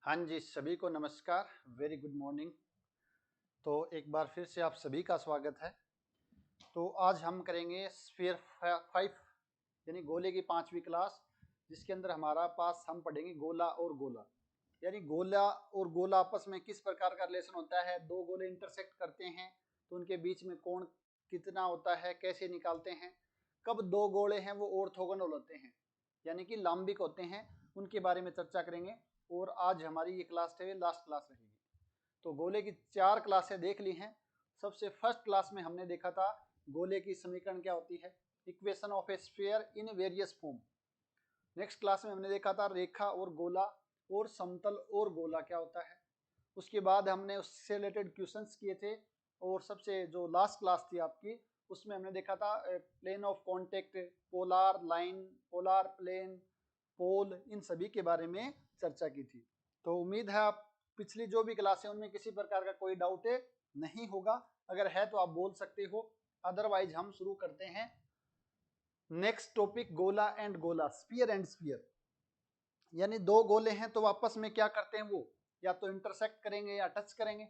हाँ जी, सभी को नमस्कार, वेरी गुड मॉर्निंग। तो एक बार फिर से आप सभी का स्वागत है। तो आज हम करेंगे स्फीयर 5 यानी गोले की 5वीं क्लास, जिसके अंदर हमारा पास हम पढ़ेंगे गोला और गोला। यानी गोला और गोला आपस में किस प्रकार का रिलेशन होता है, दो गोले इंटरसेक्ट करते हैं तो उनके बीच में कोण कितना होता है, कैसे निकालते हैं, कब दो गोले हैं वो ऑर्थोगोनल होते हैं यानी कि लांबिक होते हैं, उनके बारे में चर्चा करेंगे। और आज हमारी ये क्लास है लास्ट क्लास रहेगी। तो गोले की 4 क्लासें देख ली हैं। सबसे फर्स्ट क्लास में हमने देखा था गोले की समीकरण क्या होती है, equation of A sphere in various form. Next class में हमने देखा था रेखा और गोला और समतल और गोला क्या होता है। उसके बाद हमने उससे रिलेटेड क्वेश्चंस किए थे। और सबसे जो लास्ट क्लास थी आपकी, उसमें हमने देखा था plane of contact, polar line, polar plane, pole, इन सभी के बारे में चर्चा की थी। तो उम्मीद है आप पिछली जो भी क्लास है उनमें किसी प्रकार का कोई डाउट नहीं होगा। अगर है तो आप बोल सकते हो, अदरवाइज हम शुरू करते हैं। नेक्स्ट टॉपिक गोला एंड गोला, स्फीयर एंड स्फीयर। यानी दो गोले हैं तो आपस में क्या करते हैं, वो या तो इंटरसेक्ट करेंगे या टच करेंगे।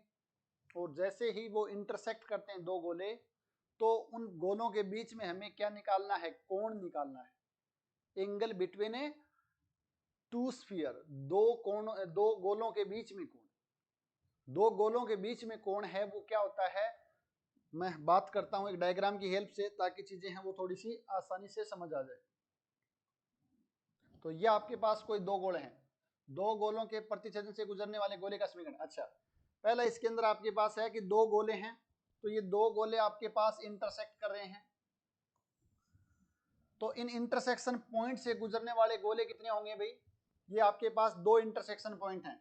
और जैसे ही वो इंटरसेक्ट करते हैं दो गोले, तो उन गोलों के बीच में हमें क्या निकालना है, कोण निकालना है, angle between a two sphere, दो गोलों के बीच में कोण। दो गोलों के बीच में कोण है वो क्या होता है, मैं बात करता हूं एक डायग्राम की हेल्प से, ताकि चीजें हैं वो थोड़ी सी आसानी से समझ आ जाए। तो ये आपके पास कोई दो गोले हैं, दो गोलों के प्रतिच्छेदन से गुजरने वाले गोले का समीकरण। अच्छा, पहला इसके अंदर आपके पास है कि दो गोले हैं, तो ये दो गोले आपके पास इंटरसेक्ट कर रहे हैं। तो इन इंटरसेक्शन पॉइंट से गुजरने वाले गोले कितने होंगे भाई, ये आपके पास दो इंटरसेक्शन पॉइंट हैं।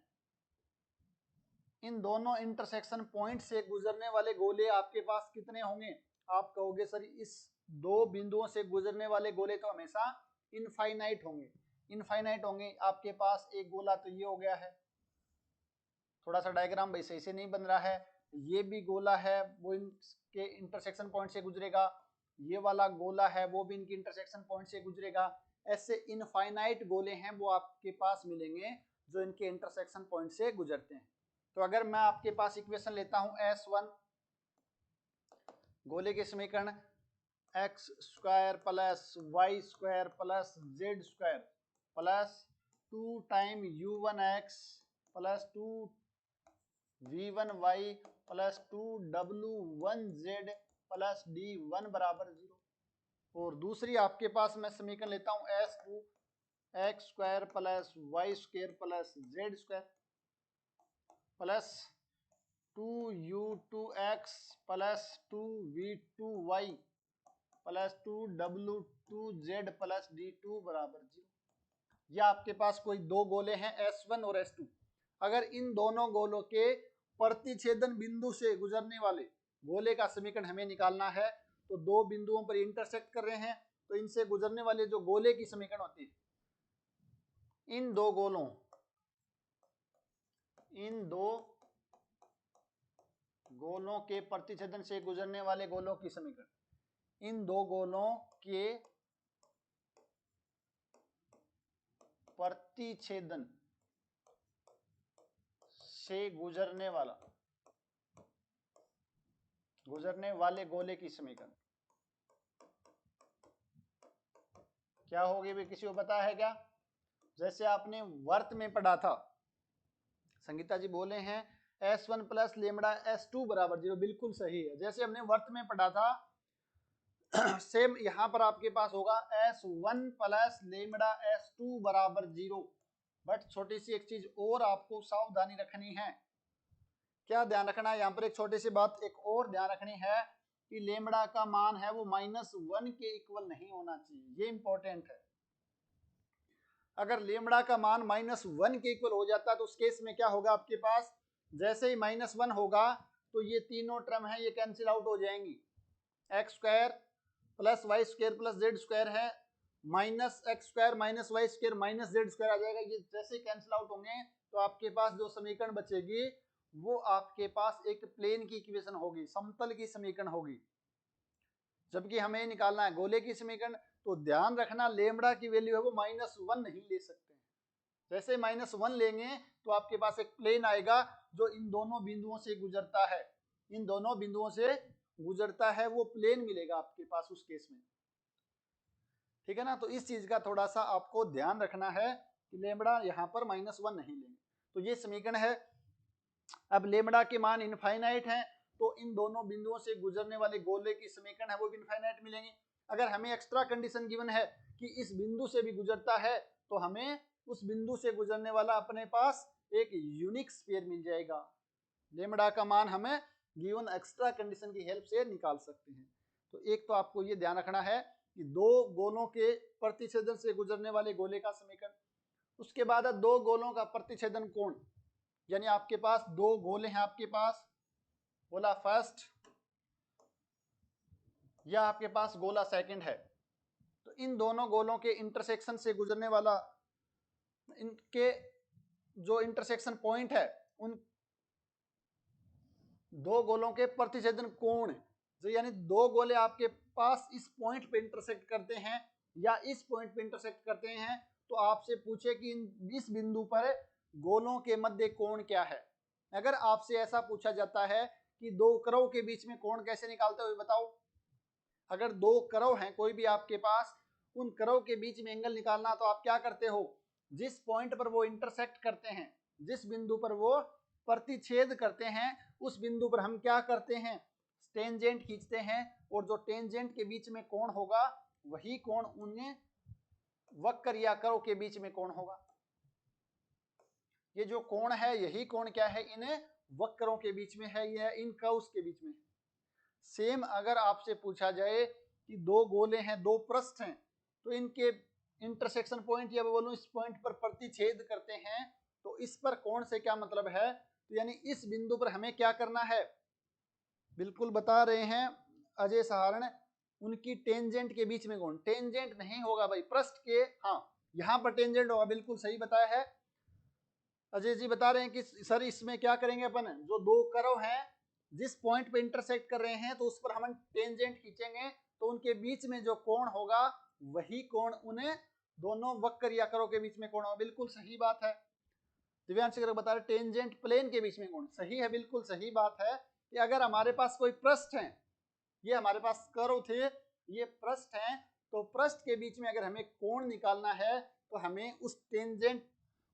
इन दोनों इंटरसेक्शन पॉइंट से गुजरने वाले गोले आपके पास कितने होंगे। आप कहोगे सर इस दो बिंदुओं से गुजरने वाले गोले तो हमेशा इनफाइनाइट होंगे। इनफाइनाइट होंगे, आपके पास एक गोला तो ये हो गया है, थोड़ा सा डायग्राम भाई सही से नहीं बन रहा है। ये भी गोला है, वो इनके इंटरसेक्शन पॉइंट से गुजरेगा। ये वाला गोला है वो भी इनकी इंटरसेक्शन पॉइंट से गुजरेगा। ऐसे इनफाइनाइट गोले हैं वो आपके पास मिलेंगे जो इनके इंटरसेक्शन पॉइंट से गुजरते हैं। तो अगर मैं आपके पास इक्वेशन लेता हूं S1, गोले के समीकरण x square plus y square plus z square plus 2 time u1x plus 2 v1y plus 2 w1z plus d1 बराबर 0। और दूसरी आपके पास मैं समीकरण लेता हूं S2, x square plus y square plus z square plus 2u2x plus 2v2y plus 2w2z plus d2 बराबर 0। यह आपके पास कोई दो गोले हैं S1 और S2। अगर इन दोनों गोलों के प्रतिच्छेदन बिंदु से गुजरने वाले गोले का समीकरण हमें निकालना है, तो दो बिंदुओं पर इंटरसेक्ट कर रहे हैं, तो इनसे गुजरने वाले जो गोले की समीकरण होती है, इन दो गोलों के प्रतिच्छेदन से गुजरने वाले गोलों की समीकरण, इन दो गोलों के प्रतिच्छेदन से गुजरने वाले गोले की समीकरण क्या होगी भी, किसी को पता है क्या। जैसे आपने वर्त में पढ़ा था, संगीता जी बोले हैं S1 प्लस लेमड़ा S2 बराबर 0, बिल्कुल सही है। जैसे हमने वर्त में पढ़ा था, सेम यहां पर आपके पास होगा S1 प्लस लेमड़ा S2 बराबर 0। बट छोटी सी एक चीज और आपको सावधानी रखनी है। क्या ध्यान रखना है यहाँ पर, एक छोटी सी बात एक और ध्यान रखनी है कि लेमड़ा का मान है वो -1 के इक्वल नहीं होना चाहिए, ये इंपॉर्टेंट है। अगर लेमड़ा का मान -1 के इक्वल हो जाता है तो उस केस में क्या होगा, आपके पास जैसे ही -1 होगा तो ये तीनों टर्म है ये कैंसिल आउट हो जाएंगी। X square plus y square plus z square है, minus x square minus y square minus z square आ जाएगा। ये जैसे कैंसिल आउट होंगे तो आपके पास जो समीकरण बचेगी वो आपके पास एक प्लेन की इक्वेशन होगी, समतल की समीकरण होगी। जबकि हमें निकालना है गोले की समीकरण, तो ध्यान रखना लेमड़ा की वैल्यू है वो -1 नहीं ले सकते हैं। जैसे -1 लेंगे तो आपके पास एक प्लेन आएगा जो इन दोनों बिंदुओं से गुजरता है, इन दोनों बिंदुओं से गुजरता है, वो प्लेन मिलेगा आपके पास उस केस में। ठीक है ना, तो इस चीज का थोड़ा सा आपको ध्यान रखना है कि लेमड़ा यहाँ पर -1 नहीं लेंगे। तो ये समीकरण है। अब लेमड़ा के मान इनफाइनाइट हैं, तो इन दोनों बिंदुओं से गुजरने वाले गोले की समीकरण है वो भी इनफाइनाइट मिलेंगे। अगर हमें एक्स्ट्रा कंडीशन गिवन है कि इस बिंदु से भी गुजरता है, तो हमें उस बिंदु से गुजरने वाला अपने पास एक यूनिक स्फीयर मिल जाएगा। लेमड़ा का मान हमें गिवन एक्स्ट्रा कंडीशन की हेल्प से निकाल सकते हैं। तो एक तो आपको ये ध्यान रखना है कि दो गोलों के प्रतिच्छेदन से गुजरने वाले गोले का समीकरण, उसके बाद है दो गोलों का प्रतिच्छेदन कोण, यानी आपके पास दो गोले हैं, आपके पास गोला फर्स्ट या आपके पास गोला सेकंड है, तो इन दोनों गोलों के इंटरसेक्शन से गुजरने वाला, इनके जो इंटरसेक्शन पॉइंट है, उन दो गोलों के प्रतिच्छेदन कोण, जो यानी दो गोले आपके पास इस पॉइंट पे इंटरसेक्ट करते हैं या इस पॉइंट पे इंटरसेक्ट करते हैं, तो आपसे पूछे कि इस बिंदु पर गोलों के मध्य कोण क्या है। अगर आपसे ऐसा पूछा जाता है कि दो कर्व के बीच में कोण कैसे निकालते हो बताओ, अगर दो कर्व हैं कोई भी आपके पास, उन कर्व के बीच में एंगल निकालना, तो आप क्या करते हो, जिस पॉइंट पर वो इंटरसेक्ट करते हैं, जिस बिंदु पर वो प्रतिच्छेद करते हैं, उस बिंदु पर हम क्या करते हैं, टेंजेंट खींचते हैं, और जो टेंजेंट के बीच में कोण होगा वही कोण उन्हें वक्र या कर्व के बीच में कोण होगा। ये जो कोण है यही कोण क्या है, इन वक्रों के बीच में है, यह इन कर्व्स के बीच में। सेम अगर आपसे पूछा जाए कि दो गोले हैं, दो पृष्ठ हैं, तो इनके इंटरसेक्शन पॉइंट या बोलूं इस पॉइंट पर प्रतिच्छेद करते हैं, तो इस पर कोण से क्या मतलब है, तो यानी इस बिंदु पर हमें क्या करना है, बिल्कुल बता रहे हैं अजय सहारण, उनकी टेंजेंट के बीच में कोण, टेंजेंट नहीं होगा भाई पृष्ठ के, हाँ यहां पर टेंजेंट होगा, बिल्कुल सही बताया है अजय जी, बता रहे हैं कि सर इसमें क्या करेंगे अपन, जो दो कर्व हैं जिस पॉइंट पे इंटरसेक्ट कर रहे हैं, तो उस पर हम टेंजेंट खींचेंगे, तो उनके बीच में जो कोण होगा वही कोण उन्हें दोनों वक्र या कर्व के बीच में कोण होगा। बिल्कुल सही बात है, दिव्यांश बता रहे टेंजेंट प्लेन के बीच में कोण, सही है, बिल्कुल सही बात है कि अगर हमारे पास कोई पृष्ठ है, ये हमारे पास कर्व थे, ये पृष्ठ हैं, तो पृष्ठ के बीच में अगर हमें कोण निकालना है, तो हमें उस टेंजेंट,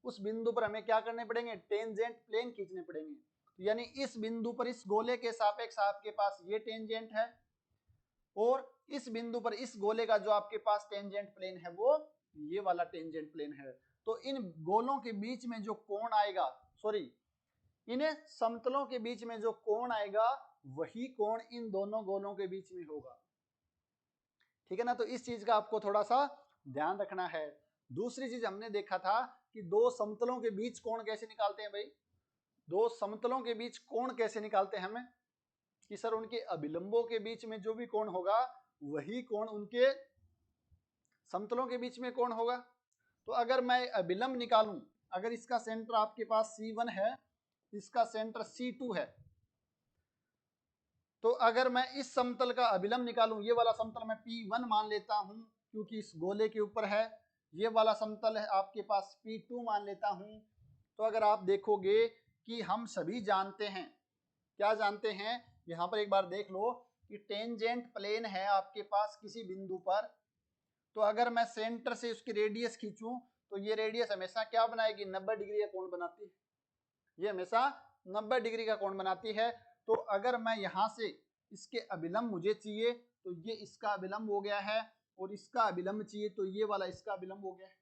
उस बिंदु पर हमें क्या करने पड़ेंगे, टेंजेंट प्लेन खींचने पड़ेंगे। तो यानी इस बिंदु पर इस गोले के सापेक्ष आपके पास ये टेंजेंट है, और इस बिंदु पर इस गोले का जो आपके पास टेंजेंट प्लेन है वो ये वाला टेंजेंट प्लेन है। तो इन गोलों के बीच में जो कोण आएगा, सॉरी इन समतलों के बीच में जो कोण आएगा वही कोण इन दोनों गोलों के बीच में होगा। ठीक है ना, तो इस चीज का आपको थोड़ा सा ध्यान रखना है। दूसरी चीज हमने देखा था कि दो समतलों के बीच कोण कैसे निकालते हैं भाई, दो समतलों के बीच कोण कैसे निकालते हैं हमें, कि सर उनके अभिलंबों के बीच में जो भी कोण होगा वही कोण उनके समतलों के बीच में कोण होगा। तो अगर मैं अभिलंब निकालूं, अगर इसका सेंटर आपके पास C1 है, इसका सेंटर C2 है, तो अगर मैं इस समतल का अभिलंब निकालूं, ये वाला समतल मैं P1 मान लेता हूं क्योंकि इस गोले के ऊपर है, ये वाला समतल है आपके पास P2 मान लेता हूं, तो अगर आप देखोगे कि हम सभी जानते हैं, क्या जानते हैं, यहां पर एक बार देख लो कि टेंजेंट प्लेन है आपके पास किसी बिंदु पर, तो अगर मैं सेंटर से उसकी रेडियस खींचूं, तो ये रेडियस हमेशा क्या बनाएगी, 90 डिग्री का कोण बनाती है, ये हमेशा 90 डिग्री का कोण बनाती है। तो अगर मैं यहां से इसके अभिलंब मुझे चाहिए, तो ये इसका अभिलंब हो गया है, और इसका अभिलंब चाहिए तो ये वाला इसका अभिलंब हो गया है,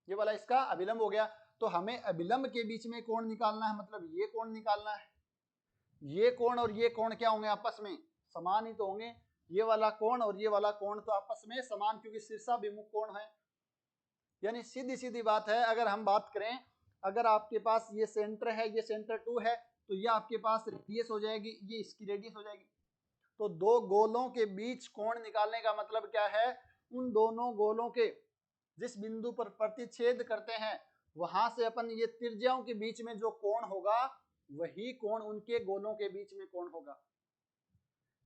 ये वाला इसका अभिलंब हो गया। तो हमें अभिलंब के बीच में कोण निकालना है, मतलब ये कोण निकालना है, ये कोण और ये कोण क्या होंगे, आपस में समान ही तो होंगे, ये वाला कोण और ये वाला कोण तो आपस में समान, क्योंकि शीर्षाभिमुख कोण है। यानी सीधी सीधी बात है, अगर हम बात करें, अगर आपके पास ये सेंटर है, ये सेंटर 2 है, तो ये आपके पास रेडियस हो जाएगी, ये इसकी रेडियस हो जाएगी। तो दो गोलों के बीच कोण निकालने का मतलब क्या है, उन दोनों गोलों के जिस बिंदु पर प्रतिच्छेद करते हैं वहां से अपन ये त्रिज्याओं के बीच में जो कोण होगा वही कोण उनके गोलों के बीच में कोण होगा,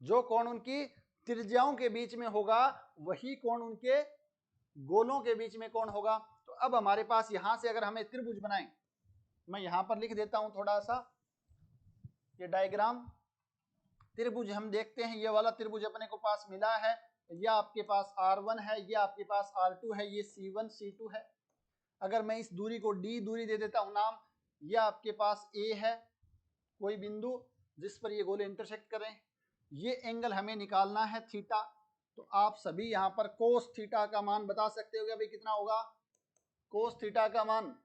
जो कोण उनकी त्रिज्याओं के बीच में होगा वही कोण उनके गोलों के बीच में कोण होगा। तो अब हमारे पास यहां से अगर हमें त्रिभुज बनाएं, मैं यहां पर लिख देता हूं थोड़ा सा ये डायग्राम। त्रिभुज हम देखते हैं, ये वाला त्रिभुज अपने को पास मिला है, ये आपके पास R1 है, ये आपके पास R2 है, ये C1 C2 है। अगर मैं इस दूरी को D दूरी दे देता हूं नाम, ये आपके पास A है, कोई बिंदु जिस पर ये गोले इंटरसेक्ट करें। ये एंगल हमें निकालना है थीटा, तो आप सभी यहाँ पर कोस थीटा का मान बता सकते हो भाई कितना होगा। कोस थीटा का मान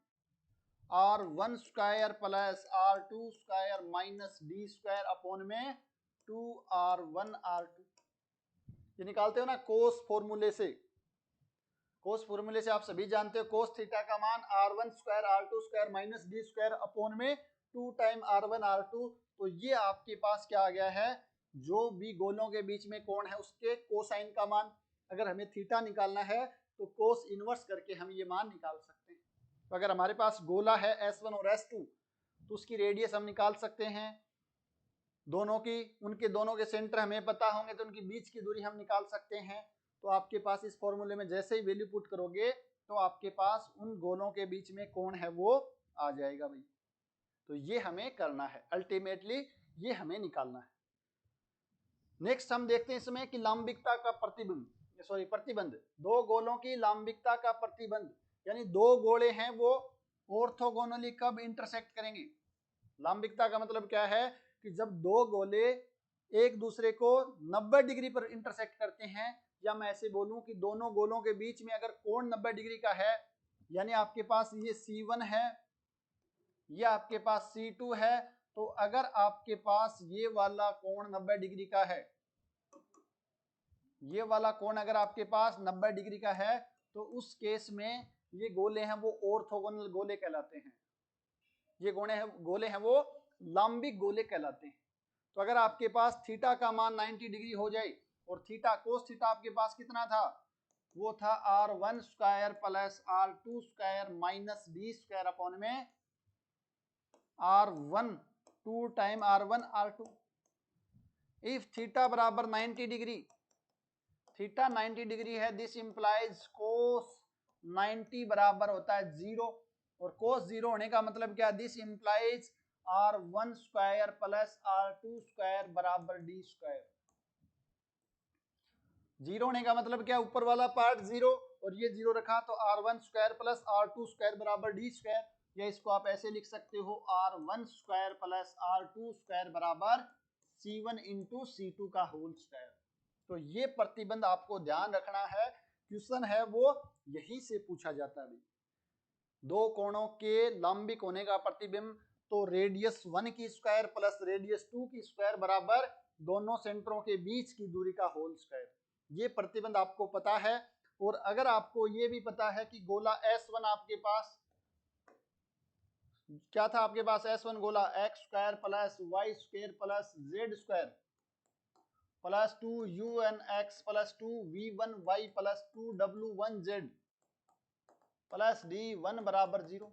R1 square plus R2 square minus D square upon में 2R1 R2। ये निकालते हो ना कोस फॉर्मूले से। कोस फॉर्मूले से आप सभी जानते हो कोस थीटा का मान R1 square R2 square minus D square upon में 2 टाइम R1 R2। तो ये आपके पास क्या आ गया है, जो भी गोलों के बीच में कोण है उसके कोसाइन का मान। अगर हमें थीटा निकालना है तो कोस इनवर्स करके हम ये मान निकाल सकते हैं। तो अगर हमारे पास गोला है S1 और S2 तो उसकी रेडियस हम निकाल सकते हैं दोनों की, उनके दोनों के सेंटर हमें पता होंगे तो उनकी बीच की दूरी हम निकाल सकते हैं। तो आपके पास इस फॉर्मूले में जैसे ही वैल्यू पुट करोगे तो आपके पास उन गोलों के बीच में कोण है वो आ जाएगा भाई। तो ये हमें करना है, अल्टीमेटली ये हमें निकालना है। नेक्स्ट हम देखते हैं इसमें कि लांबिकता का प्रतिबंध, दो गोलों की लांबिकता का प्रतिबंध, यानी दो गोले हैं वो ऑर्थोगोनली कब इंटरसेक्ट करेंगे। लांबिकता का मतलब क्या है कि जब दो गोले एक दूसरे को 90 डिग्री पर इंटरसेक्ट करते हैं, या मैं ऐसे बोलूं कि दोनों गोलों के बीच में अगर कोण 90 डिग्री का है, यानी आपके पास ये C1 है, ये आपके पास C2 है, तो अगर आपके पास ये वाला कोण 90 डिग्री का है, ये वाला कोण अगर आपके पास 90 डिग्री का है, तो उस केस में ये गोले हैं वो ऑर्थोगोनल गोले कहलाते हैं। ये गोले हैं वो लांबिक गोले कहलाते हैं। तो अगर आपके पास थीटा का मान 90 डिग्री हो जाए और थीटा कोस थीटा आपके पास कितना था, वो था R1 square plus R2 square minus D square upon में R1 2 time R1 R2। If theta बराबर 90 डिग्री, थीटा 90 डिग्री है, दिस इंप्लाइज कोस 90 बराबर होता है 0, और कोस 0 होने का मतलब क्या, this implies R1 square plus R2 square बराबर D स्क्वायर। 0 होने का मतलब क्या, ऊपर वाला पार्ट 0 और ये 0 रखा तो R1 square plus R2 square बराबर D स्क्वायर, या इसको आप ऐसे लिख सकते हो R1 square plus R2 square बराबर C1 इंटू C2 का होल स्क्वायर। तो ये प्रतिबंध आपको ध्यान रखना है, क्वेश्चन है वो यही से पूछा जाता है। दो कोणों के लंबिक होने का प्रतिबिंब, तो रेडियस 1 की स्क्वायर प्लस रेडियस 2 की स्क्वायर बराबर दोनों सेंटरों के बीच की दूरी का होल स्क्वायर। ये प्रतिबंध आपको पता है। और अगर आपको ये भी पता है कि गोला S1 आपके पास क्या था, आपके पास S1 गोला x square plus y square plus z square plus 2unx plus 2v1y plus 2w1z plus d1 बराबर 0।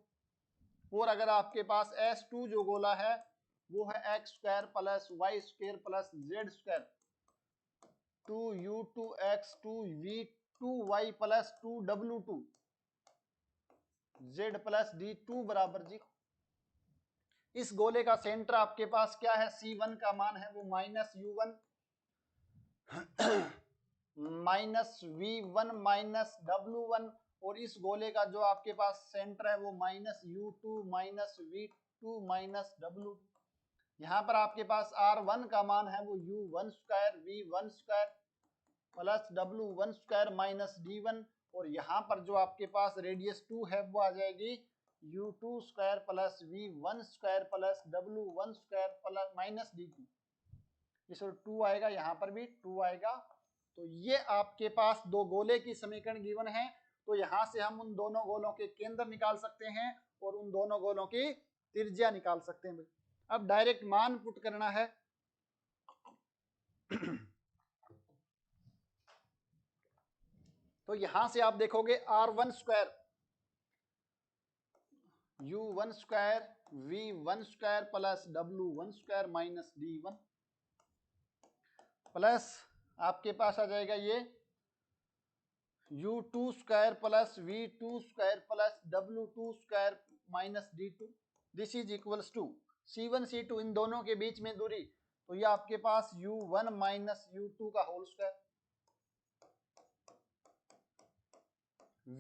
और अगर आपके पास S2 जो गोला है वो है x square plus y square plus z square 2u2x 2v2y plus 2w2 z plus d2 बराबर 0। इस गोले का सेंटर आपके पास क्या है, C1 का मान है वो minus u1 minus v1 minus w1, और इस गोले का जो आपके पास सेंटर है वो minus u2 minus v2 minus w। यहाँ पर आपके पास R1 का मान है वो u1 square v1 square plus w1 square minus d1, और यहाँ पर जो आपके पास रेडियस 2 है वो आ जाएगी u2 square plus v1 square plus w1 square plus minus d2। इस 2 आएगा, यहाँ पर भी 2 आएगा। तो ये आपके पास दो गोले की समीकरण गिवन है। तो यहाँ से हम उन दोनों गोलों के केंद्र निकाल सकते हैं और उन दोनों गोलों की त्रिज्या निकाल सकते हैं। अब डायरेक्ट मान पुट करना है। तो यहां से आप देखोगे R1 square u1 square v1 square plus w1 square minus d1 plus आपके पास आ जाएगा ये U2 square plus V2 square plus W2 square minus D2, this is equals to C1 C2 इन दोनों के बीच में दूरी, तो ये आपके पास U1 माइनस U2 का whole square,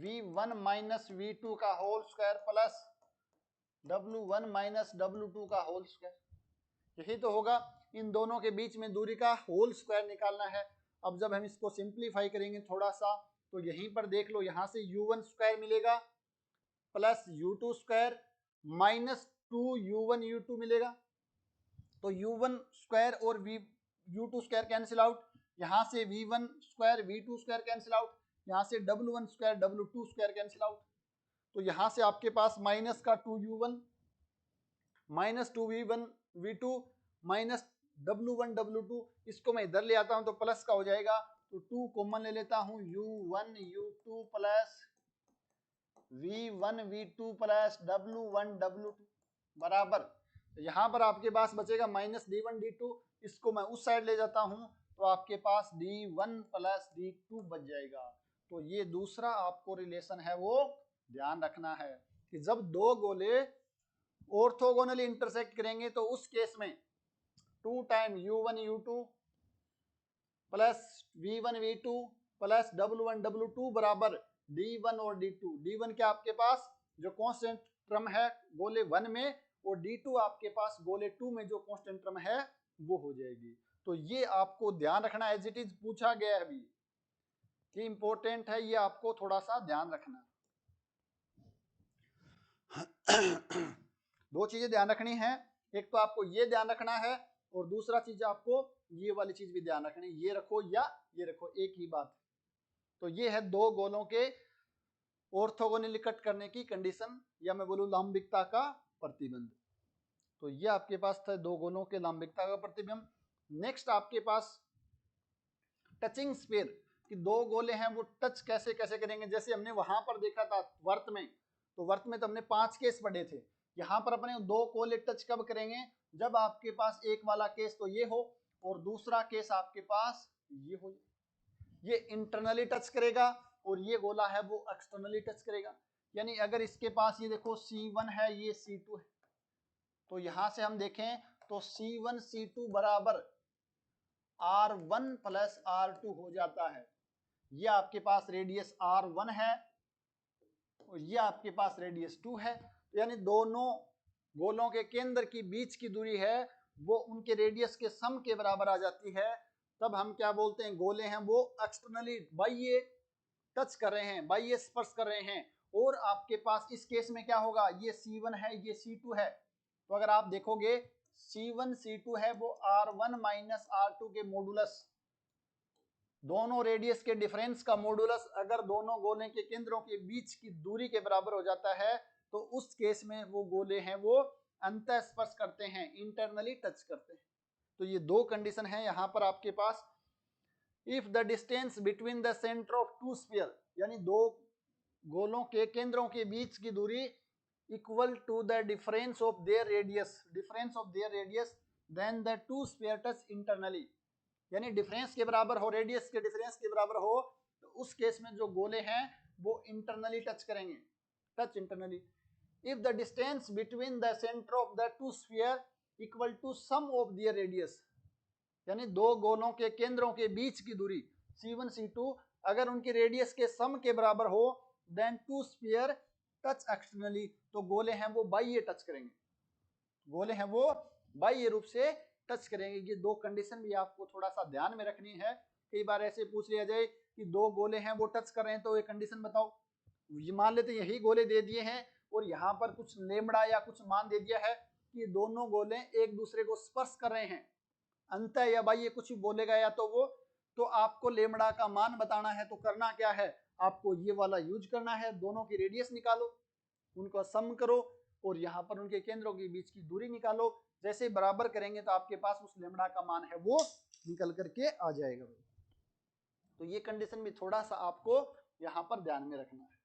V1 minus V2 का whole square plus W1 minus W2 का होल स्क्वायर, यही तो होगा। इन दोनों के बीच में दूरी का होल स्क्वायर निकालना है। अब जब हम इसको सिंप्लीफाई करेंगे थोड़ा सा, तो यहीं पर देख लो, यहां से U1 स्क्वायर मिलेगा plus U2 square minus 2U1 U2 मिलेगा, तो U1 स्क्वायर और U2 स्क्वायर कैंसिल आउट, यहां से V1 square V2 square cancel out, यहां से W1 square W2 square cancel out, तो यहां से आपके पास माइनस का 2U1 minus 2V1 V2 minus W1 W2, इसको मैं इधर ले आता हूं तो प्लस का हो जाएगा, तो 2 कॉमन ले लेता हूं, U1 U2 plus V1 V2 plus W1 W2 बराबर, यहां पर आपके पास बचेगा माइनस D1 D2, इसको मैं उस साइड ले जाता हूं तो आपके पास D1 प्लस D2 बच जाएगा। तो ये दूसरा आपको रिलेशन है वो ध्यान रखना है कि जब दो गोले ऑर्थोगोनली इंटरसेक्ट करेंगे तो उस केस में 2 time U1 U2 plus V1 V2 plus W1 W2 बराबर D1 और D2, D1 क्या आपके पास जो कांस्टेंट टर्म है गोले 1 में, और D2 आपके पास गोले 2 में जो कांस्टेंट टर्म है वो हो जाएगी। तो ये आपको ध्यान रखना, एज इट इज पूछा गया है अभी कि इंपॉर्टेंट है, ये आपको थोड़ा सा ध्यान रखना। दो चीजें ध्यान रखनी है, एक तो आपको ये ध्यान रखना है और दूसरा चीज आपको ये वाली चीज भी ध्यान रखनी, ये रखो या ये रखो एक ही बात। तो ये है दो गोलों के ऑर्थोगोनली कट करने की कंडीशन, या मैं बोलूं लंबिकता का प्रतिबंध। तो ये आपके पास था दो गोलों के लंबिकता का प्रतिबंध। नेक्स्ट आपके पास टचिंग स्फीयर, कि दो गोले हैं वो टच कैसे कैसे करेंगे, जैसे हमने वहां पर देखा था वर्त में, तो वर्त में तो हमने 5 केस पढ़े थे, यहाँ पर अपने दो गोले टच कब करेंगे, जब आपके पास एक वाला केस तो ये हो और दूसरा केस आपके पास ये हो, ये इंटरनली टच करेगा और ये गोला है वो एक्सटर्नली टच करेगा। यानी अगर इसके पास ये देखो C1 है, ये C2 है, तो यहां से हम देखें तो C1 C2 बराबर R1 प्लस R2 हो जाता है। ये आपके पास रेडियस R1 है और ये आपके पास रेडियस 2 है, यानी दोनों गोलों के केंद्र की बीच की दूरी है वो उनके रेडियस के सम के बराबर आ जाती है। तब हम क्या बोलते हैं, गोले हैं वो एक्सटर्नली बाह्य टच कर रहे हैं, बाह्य स्पर्श कर रहे हैं। और आपके पास इस केस में क्या होगा, ये C1 है ये C2 है, तो अगर आप देखोगे C1 C2 है वो R1 माइनस R2 के मॉडुलस, दोनों रेडियस के डिफरेंस का मॉडुलस अगर दोनों गोले के केंद्रों के बीच की दूरी के बराबर हो जाता है, तो उस केस में वो गोले हैं वो अंतः स्पर्श करते हैं, इंटरनली टच करते हैं। तो ये दो कंडीशन है यहाँ पर आपके पास। If the distance between the centre of two sphere, यानी दो गोलों के केंद्रों के बीच की दूरी equal to the difference of their radius, then the two sphere touch internally, यानी डिफरेंस के बराबर हो, रेडियस के डिफरेंस के बराबर हो, तो उस केस में जो गोले हैं वो इंटरनली टच करेंगे, touch internally. If the distance between the centre of the two sphere equal to sum of their radius, यानी दो गोलों के केंद्रों के बीच की दूरी C1 C2 अगर उनकी रेडियस के सम के बराबर हो, then two sphere touch externally, तो गोले हैं वो बाह्य टच करेंगे, गोले हैं वो बाह्य रूप से टच करेंगे। ये दो कंडीशन भी आपको थोड़ा सा ध्यान में रखनी है। कई बार ऐसे पूछ लिया जाए कि दो गोले हैं वो टच कर रहे हैं तो ये कंडीशन बताओ, ये मान लेते यही गोले दे दिए हैं और यहाँ पर कुछ लेमड़ा या कुछ मान दे दिया है कि दोनों गोले एक दूसरे को स्पर्श कर रहे हैं, अंतः या बाह्य कुछ भी बोलेगा या तो वो, तो आपको लेमड़ा का मान बताना है, तो करना क्या है, आपको ये वाला यूज करना है, दोनों की रेडियस निकालो, उनको सम करो और यहाँ पर उनके केंद्रों के बीच की दूरी निकालो। जैसे बराबर करेंगे तो आपके पास उस लेमड़ा का मान है वो निकल करके आ जाएगा। तो ये कंडीशन भी थोड़ा सा आपको यहाँ पर ध्यान में रखना है।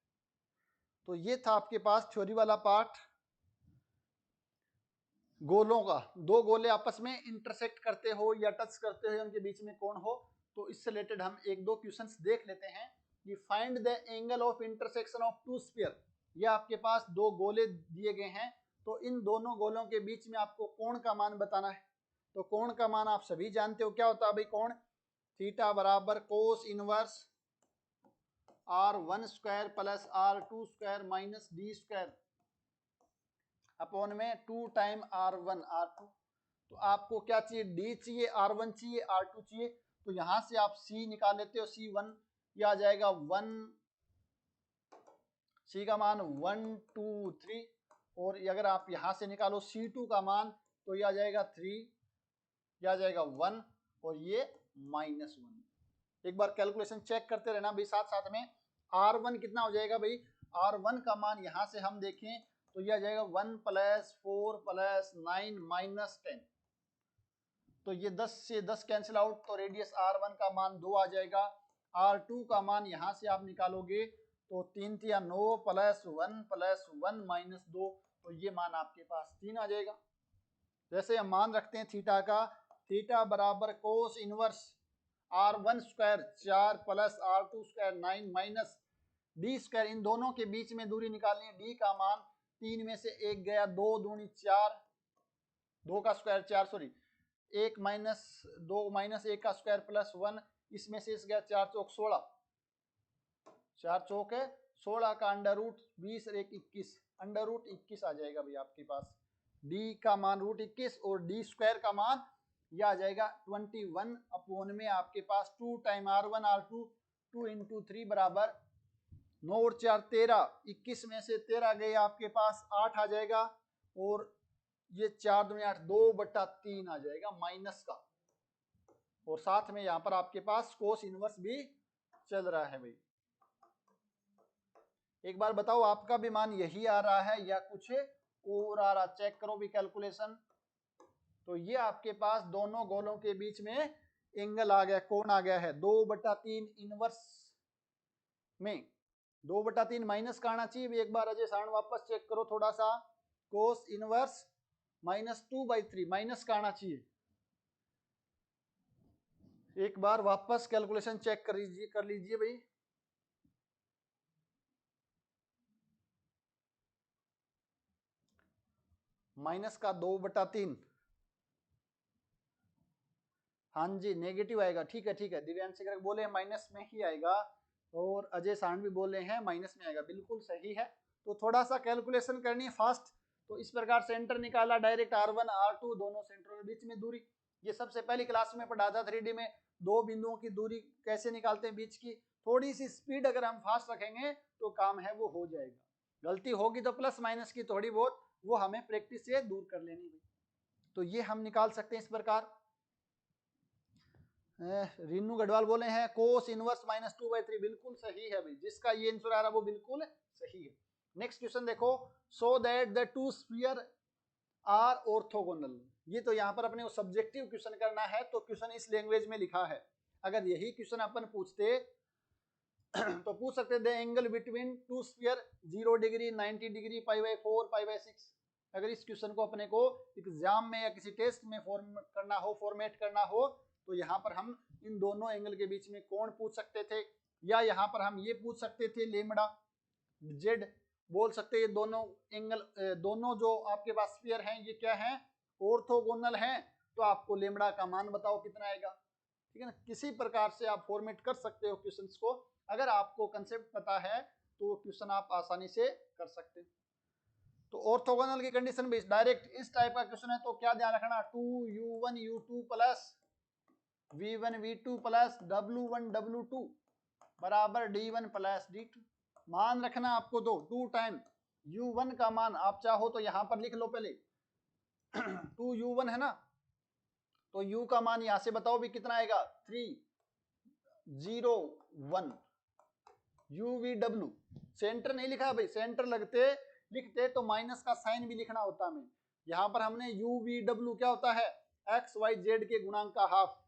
तो ये था आपके पास थ्योरी वाला पार्ट गोलों का, दो गोले आपस में इंटरसेक्ट करते हो या टच करते हो, उनके बीच में कौन हो, तो इससे रिलेटेड हम एक दो क्वेश्चंस देख लेते हैं कि find the angle of intersection of two sphere. ये आपके पास दो गोले दिए गए हैं, तो इन दोनों गोलों के बीच में आपको कोण का मान बताना है। तो कोण का मान आप सभी जानते हो, क्या होता है भाई कोण? थीटा बराबर cos inverse r1 square plus r2 square minus d square upon में 2 टाइम r1 r2। तो आपको क्या चाहिए? d चाहिए, r1 चाहिए, r2 चाहिए। तो यहां से आप c निकाल लेते हो, c1 ये आ जाएगा 1, c का मान 1 2 3, और अगर आप यहां से निकालो c2 का मान तो ये आ जाएगा 3, ये आ जाएगा 1 और ये -1। एक बार कैलकुलेशन चेक करते रहना भाई साथ साथ में। r1 कितना हो जाएगा भाई? r1 का मान यहां से हम देखें तो ये आ जाएगा 1 + 4 + 9 -10। तो ये 10 से 10 कैंसिल आउट, तो रेडियस r1 का मान 2 आ जाएगा। r2 का मान यहां से आप निकालोगे तो 3 × 9 + 1 + 1 - 2, तो ये मान आपके पास 3 आ जाएगा। जैसे हम मान रखते हैं थीटा का, थीटा बराबर cos inverse r1 square 4 + r2 square 9 minus d square, इन दोनों के बीच में दूरी निकालनी है। d का मान 3 में से 1 गया, 2 दूनी 4, 2 का स्क्वायर 4 सॉरी 1 - 2 - 1 का स्क्वायर प्लस 1, इसमें से इस गया 4 चौक 16, 4 चौक है 16 का अंडर रूट 20 और 1 21, अंडर रूट 21 आ जाएगा भाई आपके पास। d का मान √21 और d स्क्वायर का मान यह आ जाएगा 21 अपॉन में आपके पास 2 टाइम r1 r2 2 × 3 बराबर 9 और 4 13, 21 में से 13 गए आपके पास 8 आ जाएगा, और ये 4 दूनी 8, 2/3 आ जाएगा माइनस का। और साथ में यहाँ पर आपके पास कोस इनवर्स भी चल रहा है भाई। एक बार बताओ आपका भी मान यही आ रहा है या कुछ और आ रहा? चेक करो भी कैलकुलेशन। तो ये आपके पास दोनों गोलों के बीच में एंगल आ गया, कोण आ गया है 2/3 इनवर्स में 2/3 माइनस का आना चाहिए। एक बार अजय सारण वापस चेक करो थोड़ा सा, कोस इनवर्स -2/3 माइनस का आना चाहिए। एक बार वापस कैलकुलेशन चेक कर लीजिए भाई। माइनस का 2/3, हाँ जी नेगेटिव आएगा। ठीक है ठीक है, दिव्यांश बोले माइनस में ही आएगा, और अजय सारण भी बोले हैं माइनस में आएगा, बिल्कुल सही है। तो थोड़ा सा कैलकुलेशन करनी है फास्ट। तो इस प्रकार सेंटर निकाला डायरेक्ट r1 r2 दोनों सेंटरों के बीच में दूरी। ये सबसे पहली क्लास में पढ़ा था 3D में, दो बिंदुओं की दूरी कैसे निकालते हैं बीच की। थोड़ी सी स्पीड अगर हम फास्ट रखेंगे तो काम है वो हो जाएगा। गलती होगी तो प्लस माइनस की थोड़ी बहुत, वो हमें प्रैक्टिस से दूर कर लेनी है। तो ये हम निकाल सकते हैं इस प्रकार। रीनू गढ़वाल बोले हैं कोस इनवर्स -2/3, बिल्कुल सही है भाई, जिसका ये आंसर आ रहा है वो बिल्कुल सही है। नेक्स्ट क्वेश्चन देखो, so that the two sphere are orthogonal. ये तो यहाँ पर अपने को सब्जेक्टिव क्वेश्चन करना है, तो क्वेश्चन इस लैंग्वेज में लिखा है। अगर यही क्वेश्चन अपन पूछते तो पूछ सकते the angle between two sphere 0 degree 90 degree π/4 π/6। अगर इस क्वेश्चन को अपने को एग्जाम में या किसी टेस्ट में फॉर्मेट करना हो तो यहाँ पर हम इन दोनों एंगल के बीच में कोण पूछ सकते थे, या यहाँ पर हम ये पूछ सकते थे लेमड़ा जेड बोल सकते। ये दोनों एंगल दोनों जो आपके पास स्फीयर हैं ये क्या हैं? ऑर्थोगोनल हैं। तो आपको लेमड़ा का मान बताओ कितना आएगा। ठीक है ना, किसी प्रकार से आप फॉर्मेट कर सकते हो क्वेश्चंस को। अगर आपको कंसेप्ट पता है तो क्वेश्चन आप आसानी से कर सकते हैं। तो ऑर्थोगोनल की कंडीशन भी डायरेक्ट इस टाइप का क्वेश्चन है तो क्या ध्यान रखना, 2u1 u2 plus v1 v2 plus w1 w2 बराबर d1 प्लस d2। मान रखना आपको दो 2 टाइम u1 का मान आप चाहो तो यहां पर लिख लो पहले 2u1 है ना, तो u का मान यहां से बताओ भी कितना आएगा 3 0 1 uvw। सेंटर नहीं लिखा भाई, सेंटर लिखते तो माइनस का साइन भी लिखना होता हमें। यहां पर हमने uvw क्या होता है एक्स वाई जेड के गुणांक का हाफ।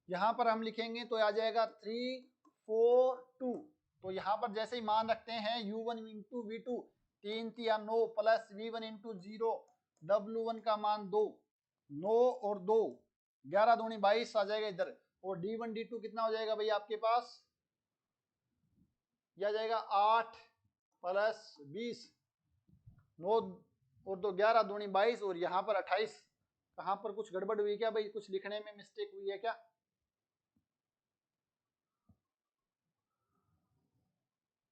यहां पर हम लिखेंगे तो आ जाएगा 3 4 2। तो यहां पर जैसे ही मान रखते हैं u1 × v2 3 3 9 plus v1 × 0 w1 का मान 2 9 और 2 11 दूनी 22 आ जाएगा इधर, और d1 d2 कितना हो जाएगा भाई आपके पास यह आ जाएगा 8 प्लस 20, 9 और 2 11 दूनी 22 और यहाँ पर 28। कहाँ पर कुछ गड़बड़ हुई क्या भाई, कुछ लिखने में मिस्टेक हुई है क्या?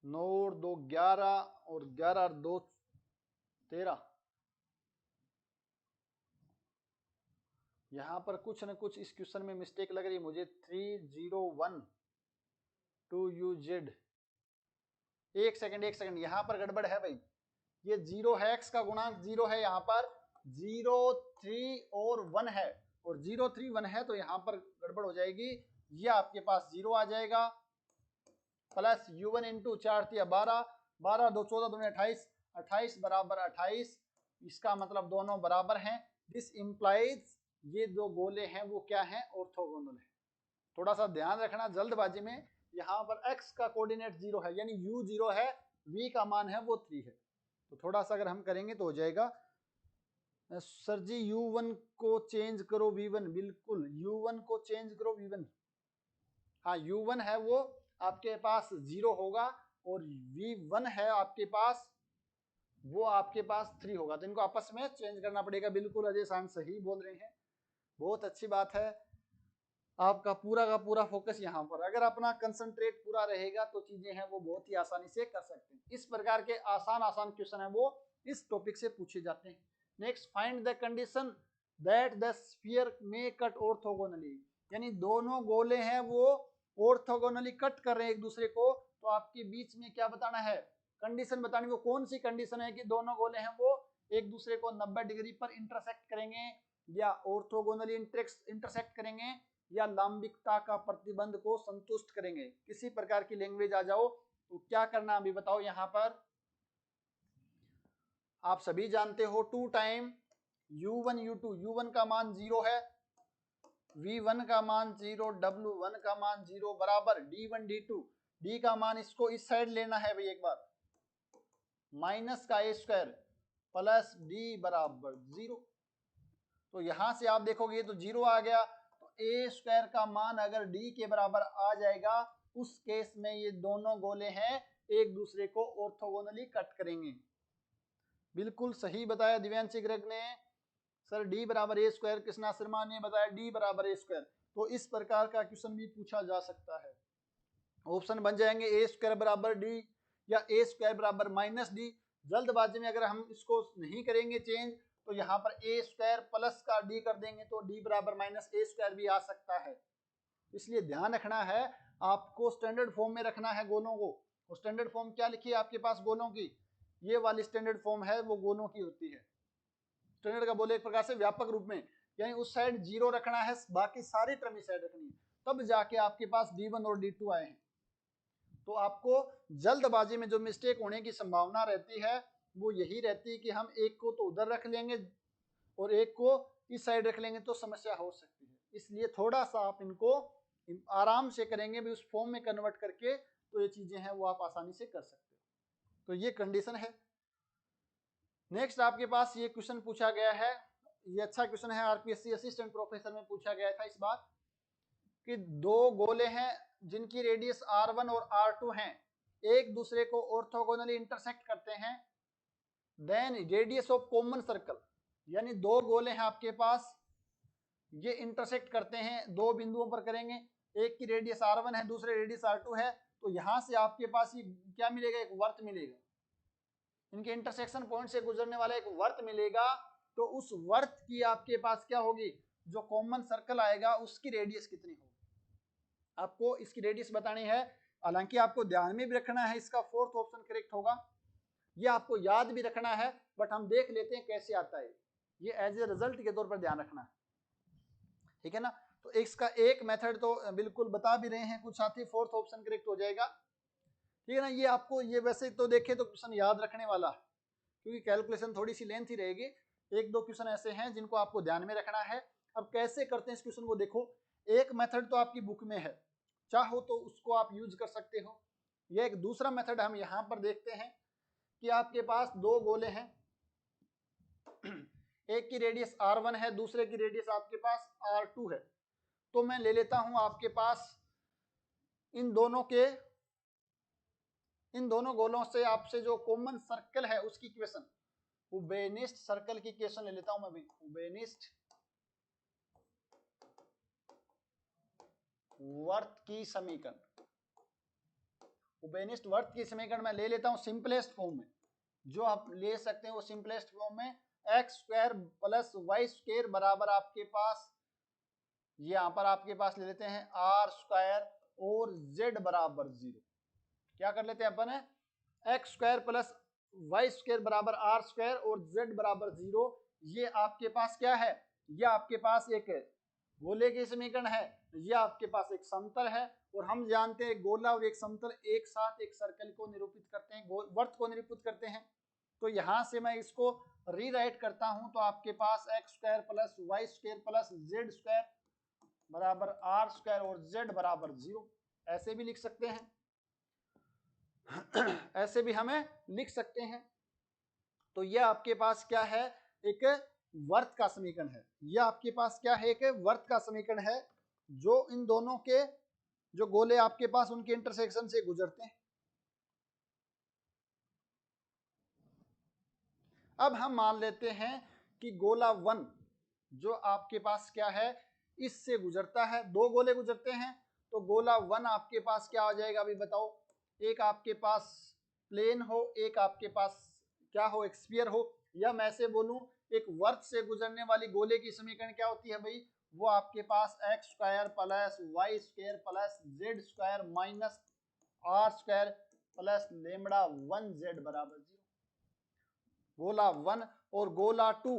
9 और 2 11 और 11 और 2 13। यहाँ पर कुछ न कुछ इस क्वेश्चन में मिस्टेक लग रही है मुझे। 301 2UZ। एक सेकंड, यहाँ पर गड़बड़ है भाई। ये 0 है, x का गुणांक 0 है, यहाँ पर 0 3 और 1 है, और 0 3 1 है, तो यहाँ पर गड़बड़ हो जाएगी। ये आपके पास 0 आ जाएगा, प्लस u1 इंटू 4 3 12, 12 2 14 दूनी 28, 28 बराबर 28। इसका मतलब दोनों बराबर हैं। दिस इम्प्लाइज ये जो गोले हैं वो क्या हैं, ऑर्थोगोनल है। थोड़ा सा ध्यान रखना जल्दबाजी में, यहाँ पर x का कोऑर्डिनेट 0 है, यानी u 0 है, v का मान है वो 3 है। तो थोड़ा सा अगर हम करेंगे तो हो जाएगा, सर जी u1 को चेंज करो v1, बिल्कुल u1 को चेंज करो v1। हाँ, u1 है वो आपके पास 0 होगा, और v1 है आपके पास, वो आपके पास 3 होगा, तो इनको आपस में चेंज करना पड़ेगा। बिल्कुल अजय सांग सही बोल रहे हैं, बहुत अच्छी बात है। आपका पूरा का पूरा फोकस यहाँ पर, अगर अपना कंसंट्रेट पूरा रहेगा तो चीजें हैं वो बहुत ही आसानी से कर सकते हैं। इस प्रकार के आसान क्वेश्चन है वो इस टॉपिक से पूछे जाते हैं। Next, find the condition that the sphere may cut orthogonally, यानी दोनों गोले हैं वो ऑर्थोगोनली कट कर रहे हैं एक दूसरे को, तो आपके बीच में क्या बताना है, कंडीशन बतानी। वो कौन सी कंडीशन है कि दोनों गोले हैं वो एक दूसरे को 90 डिग्री पर इंटरसेक्ट करेंगे, या ऑर्थोगोनली इंटरसेक्ट करेंगे, या लंबिकता का प्रतिबंध को संतुष्ट करेंगे। किसी प्रकार की लैंग्वेज आ जाओ तो क्या करना अभी बताओ। यहां पर आप सभी जानते हो 2 टाइम u1 u2, u1 का मान 0 है, v1 का मान 0, w1 का मान 0 बराबर d1 d2, d का मान इसको इस साइड लेना है भाई एक बार, माइनस का a स्क्वायर प्लस d बराबर 0। तो यहां से आप देखोगे तो 0 आ गया, तो a स्क्वायर का मान अगर d के बराबर आ जाएगा, उस केस में ये दोनों गोले हैं एक दूसरे को ऑर्थोगोनली कट करेंगे। बिल्कुल सही बताया दिव्यांशी ग्रेग ने, सर d बराबर a स्क्वायर, कृष्णा शर्मा ने बताया d बराबर a स्क्वायर। तो इस प्रकार का क्वेश्चन भी पूछा जा सकता है। ऑप्शन बन जाएंगे a स्क्वायर बराबर d, या a स्क्वायर बराबर माइनस d। जल्दबाजी में अगर हम इसको नहीं करेंगे चेंज, तो यहाँ पर a स्क्वायर प्लस का d कर देंगे, तो d बराबर माइनस a स्क्वायर भी आ सकता है। इसलिए ध्यान रखना है, आपको स्टैंडर्ड फॉर्म में रखना है गोलों को। और स्टैंडर्ड फॉर्म क्या लिखी है आपके पास गोलों की, ये वाली स्टैंडर्ड फॉर्म है वो गोलों की होती है। स्टैंडर्ड का बोले एक प्रकार से व्यापक रूप में, यानी उस साइड 0 रखना है, बाकी सारी टर्म इस साइड रखनी है, तब जाके आपके पास d1 और d2 आए हैं। तो आपको जल्दबाजी में जो मिस्टेक होने की संभावना रहती है वो यही रहती है कि हम एक को तो उधर रख लेंगे और एक को इस साइड रख लेंगे, तो समस्या हो सकती है। इसलिए थोड़ा सा आप इनको आराम से करेंगे भी उस फॉर्म में कन्वर्ट करके, तो ये चीजें हैं वो आप आसानी से कर सकते हो। तो ये कंडीशन है। नेक्स्ट आपके पास ये क्वेश्चन पूछा गया है, ये अच्छा क्वेश्चन है, आरपीएससी असिस्टेंट प्रोफेसर में पूछा गया था इस बार, कि दो गोले हैं जिनकी रेडियस r1 और r2 हैं, एक दूसरे को ऑर्थोगोनली इंटरसेक्ट करते हैं, then radius of common circle, यानी दो गोले हैं आपके पास, ये इंटरसेक्ट करते हैं, दो बिंदुओं पर करेंगे, एक की रेडियस r1 है, दूसरे रेडियस r2 है, तो यहां से आपके पास ये क्या मिलेगा, एक वर्त मिलेगा, इनके इंटरसेक्शन पॉइंट से गुजरने वाला एक वर्त मिलेगा। तो उस वर्त की आपके पास क्या होगी, जो कॉमन सर्कल आएगा उसकी रेडियस कितनी होगी, आपको इसकी रेडियस बतानी है। हालांकि आपको ध्यान में भी रखना है, इसका फोर्थ ऑप्शन करेक्ट होगा, ये आपको याद भी रखना है, बट हम देख लेते हैं कैसे आता है, ये एज ए रिजल्ट के तौर पर ध्यान रखना है, ठीक है ना। तो इसका एक मेथड तो बिल्कुल बता भी रहे हैं कुछ साथी, फोर्थ ऑप्शन करेक्ट हो जाएगा, ठीक है ना। ये आपको ये वैसे तो देखे तो क्वेश्चन याद रखने वाला, क्योंकि कैलकुलेशन थोड़ी सी लेंथी रहेगी, एक दो क्वेश्चन ऐसे हैं जिनको आपको ध्यान में रखना है। अब कैसे करते हैं इस क्वेश्चन को देखो, एक मेथड तो आपकी बुक में है, चाहो तो उसको आप यूज कर सकते हो, यह एक दूसरा मेथड हम यहाँ पर देखते हैं कि आपके पास दो गोले हैं, एक की रेडियस r1 है, दूसरे की रेडियस आपके पास r2 है। तो मैं ले लेता हूं आपके पास इन दोनों के इन दोनों गोलों से आपसे जो कॉमन सर्कल है उसकी इक्वेशन, उबेनिस्ट सर्कल की इक्वेशन ले लेता हूं मैं भी। उबेनिस्ट वर्त की समीकरण, उबेनिस्ट वर्त की समीकरण मैं ले लेता हूं सिंपलेस्ट फॉर्म में, जो आप ले सकते हैं वो सिंपलेस्ट फॉर्म में x square plus y square बराबर आपके पास, यहाँ पर आपके पास ले लेते हैं आर स्क्वायर और जेड बराबर 0। क्या कर लेते हैं अपन, x square plus y square बराबर आर स्क्वायर और जेड बराबर 0। ये आपके पास क्या है, ये आपके पास एक गोले की समीकरण है, ये आपके पास एक समतल है, और हम जानते हैं गोला और एक समतल एक साथ एक सर्कल को निरूपित करते हैं, वर्त को निरूपित करते हैं। तो यहां से मैं इसको रीराइट करता हूं, तो आपके पास x square plus y square plus z square बराबर आर स्क्वायर और जेड बराबर 0, ऐसे भी लिख सकते हैं ऐसे भी हमें लिख सकते हैं। तो यह आपके पास क्या है, एक वर्त का समीकरण है। यह आपके पास क्या है, एक वर्त का समीकरण है, जो इन दोनों के जो गोले आपके पास उनके इंटरसेक्शन से गुजरते हैं। अब हम मान लेते हैं कि गोला 1 जो आपके पास क्या है, इससे गुजरता है, दो गोले गुजरते हैं, तो गोला 1 आपके पास क्या हो जाएगा अभी बताओ। एक आपके पास प्लेन हो, एक आपके पास क्या हो, एक स्फीयर हो, या मैं ऐसे बोलूं एक वर्त से गुजरने वाली गोले की समीकरण क्या होती है भाई, वो आपके पास x square plus y square plus z square minus r square plus lambda 1 z बराबर 0। गोला 1 और गोला 2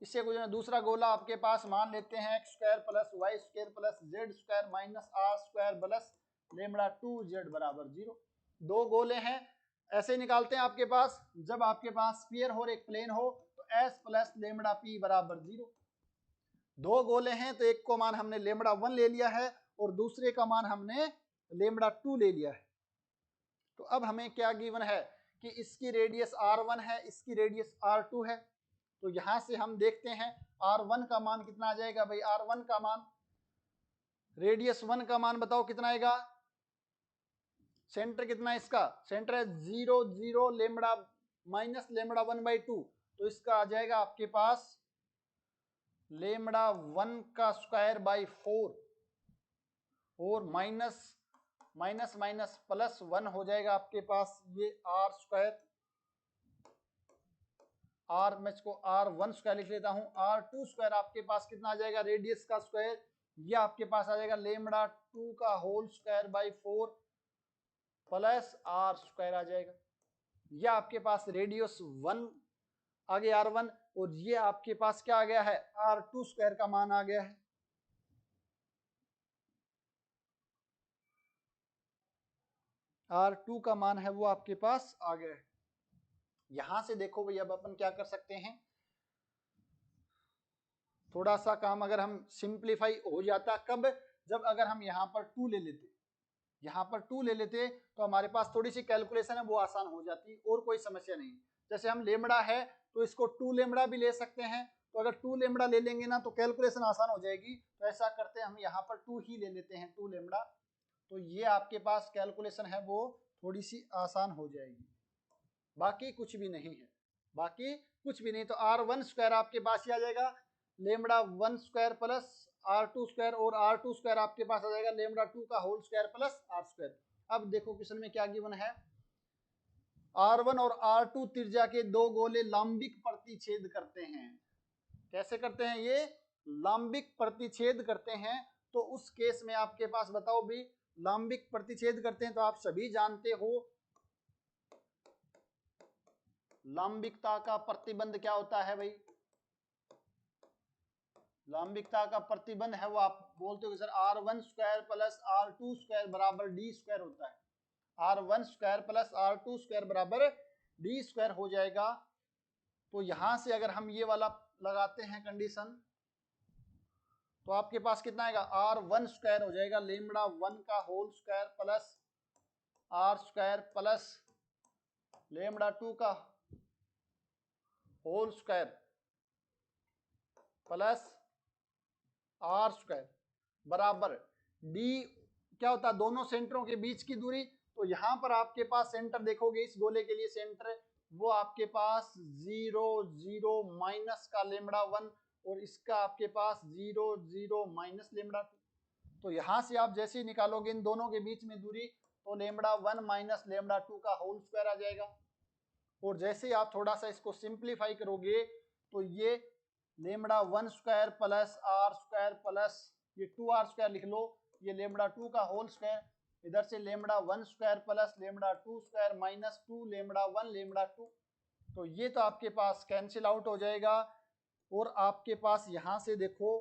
इससे गुजरना, दूसरा गोला आपके पास मान लेते हैं x square plus y square plus z square minus r square plus lambda 2 z बराबर 0। दो गोले हैं, ऐसे निकालते हैं आपके पास, जब आपके पास स्फीयर हो और एक प्लेन हो तो एस प्लस लेमड़ा पी बराबर 0। दो गोले हैं तो एक को मान हमने लेमड़ा 1 ले लिया है और दूसरे का मान हमने लेमड़ा 2 ले लिया है। तो अब हमें क्या गिवन है कि इसकी रेडियस r1 है, इसकी रेडियस r2 है। तो यहां से हम देखते हैं r1 का मान कितना आ जाएगा भाई, r1 का मान, रेडियस 1 का मान बताओ कितना आएगा, सेंटर कितना है इसका, सेंटर है 0 0 लेमड़ा माइनस लेमड़ा 1/2, तो इसका आ जाएगा आपके पास लेमड़ा 1 का स्क्वायर बाई 4 और माइनस माइनस माइनस प्लस 1 हो जाएगा आपके पास ये आर स्क्वायर, आर मैं इसको r1 स्क्वायर लिख लेता हूं, r2 स्क्वायर आपके पास कितना आ जाएगा, रेडियस का स्क्वायर, ये आपके पास आ जाएगा लेमड़ा 2 का whole square by 4 plus r square आ जाएगा। ये आपके पास रेडियस 1 आ गया r1, और ये आपके पास क्या आ गया है, r2 स्क्वायर का मान आ गया है। r2 का मान है वो आपके पास आ गया है। यहां से देखो भाई, अब अपन क्या कर सकते हैं, थोड़ा सा काम अगर हम सिंप्लीफाई हो जाता, कब, जब अगर हम यहाँ पर 2 ले लेते, यहाँ पर 2 ले लेते तो हमारे पास थोड़ी सी कैलकुलेशन है वो आसान हो जाती और कोई समस्या नहीं। जैसे हम लेमड़ा है तो इसको 2 लेमड़ा भी ले सकते हैं, तो अगर 2 लेमड़ा ले लेंगे ना तो कैलकुलेशन आसान हो जाएगी। तो ऐसा करते हैं हम यहाँ पर 2 ही ले लेते हैं, 2 लेमड़ा, तो ये आपके पास कैलकुलेशन है वो थोड़ी सी आसान हो जाएगी, बाकी कुछ भी नहीं है, बाकी कुछ भी नहीं। तो r1 स्क्वायर आपके पास ही आ जाएगा lambda 1 square plus r2 square, और r2 स्क्वायर आपके पास आ जाएगा लेमड़ा 2 का whole square plus r square. अब देखो क्वेश्चन में क्या गिवन है, r1 और r2 त्रिज्या के दो गोले लंबिक प्रतिच्छेद करते हैं। कैसे करते हैं ये, लंबिक प्रतिच्छेद करते हैं। तो उस केस में आपके पास बताओ भी, लंबिक प्रतिच्छेद करते हैं तो आप सभी जानते हो लंबिकता का प्रतिबंध क्या होता है भाई, लंबिकता का प्रतिबंध है वो आप बोलते हो कि sir r1 square plus r2 square बराबर d स्क्वायर होता है, r1 square plus r2 square बराबर d स्क्वायर हो जाएगा। तो यहां से अगर हम ये वाला लगाते हैं कंडीशन, तो आपके पास कितना आएगा, r1 स्क्वायर हो जाएगा लेमड़ा 1 का whole square plus r square plus lambda 2 का whole square plus r square बराबर d क्या होता है, दोनों सेंटरों के बीच की दूरी, तो यहाँ पर आपके पास सेंटर देखोगे, इस गोले के लिए सेंटर वो आपके पास 0 0 माइनस का लेमड़ा 1 और इसका आपके पास 0 0 माइनस लेमड़ा 2। तो यहाँ से आप जैसे ही निकालोगे इन दोनों के बीच में दूरी, तो लेमड़ा 1 माइनस लेमड़ा 2 का होल स्क्वायर आ जाएगा। और जैसे ही आप थोड़ा सा इसको सिंप्लीफाई करोगे तो ये lambda 1 square plus r square plus ये 2r स्क्वायर लिख लो, ये लेमड़ा 2 का होल स्क्वायर, इधर से lambda 1 square plus lambda 2 square minus 2 lambda 1 lambda 2। तो ये तो आपके पास कैंसिल आउट हो जाएगा। और आपके पास यहाँ से देखो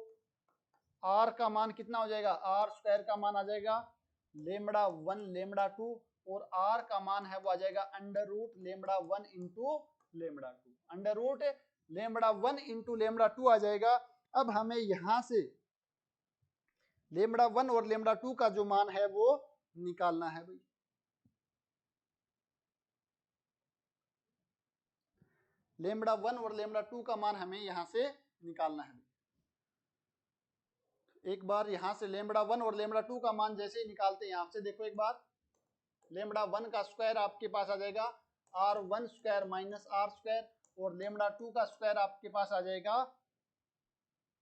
r का मान कितना हो जाएगा, आर स्क्वायर का मान आ जाएगा लेमड़ा 1 लेमड़ा 2 और r का मान है वो आ जाएगा under root lambda 1 into lambda 2, under root lambda 1 into lambda 2 आ जाएगा। अब हमें यहाँ से लेमड़ा 1 और लेमड़ा 2 का जो मान है वो निकालना है भाई। लेमड़ा 1 और लेमड़ा 2 का मान हमें यहाँ से निकालना है। एक बार यहाँ से लेमड़ा 1 और लेमड़ा 2 का मान जैसे ही निकालते हैं, यहाँ से देखो एक बार लेमड़ा 1 का स्क्वायर आपके पास आ जाएगा r1 square minus r square और लेमड़ा 2 का स्क्वायर आपके पास आ जाएगा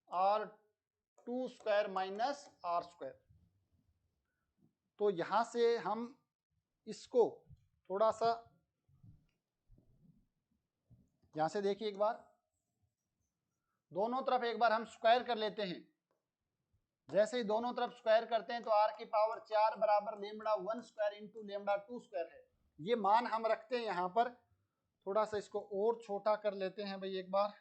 r2 square minus r square. तो यहाँ से हम इसको थोड़ा सा यहाँ से देखिए एक बार, दोनों तरफ एक बार हम स्क्वायर कर लेते हैं। जैसे ही दोनों तरफ स्क्वायर करते हैं तो r की पावर 4 बराबर lambda 1 square into lambda 2 square है। ये मान हम रखते हैं यहाँ पर, थोड़ा सा इसको और छोटा कर लेते हैं भाई एक बार।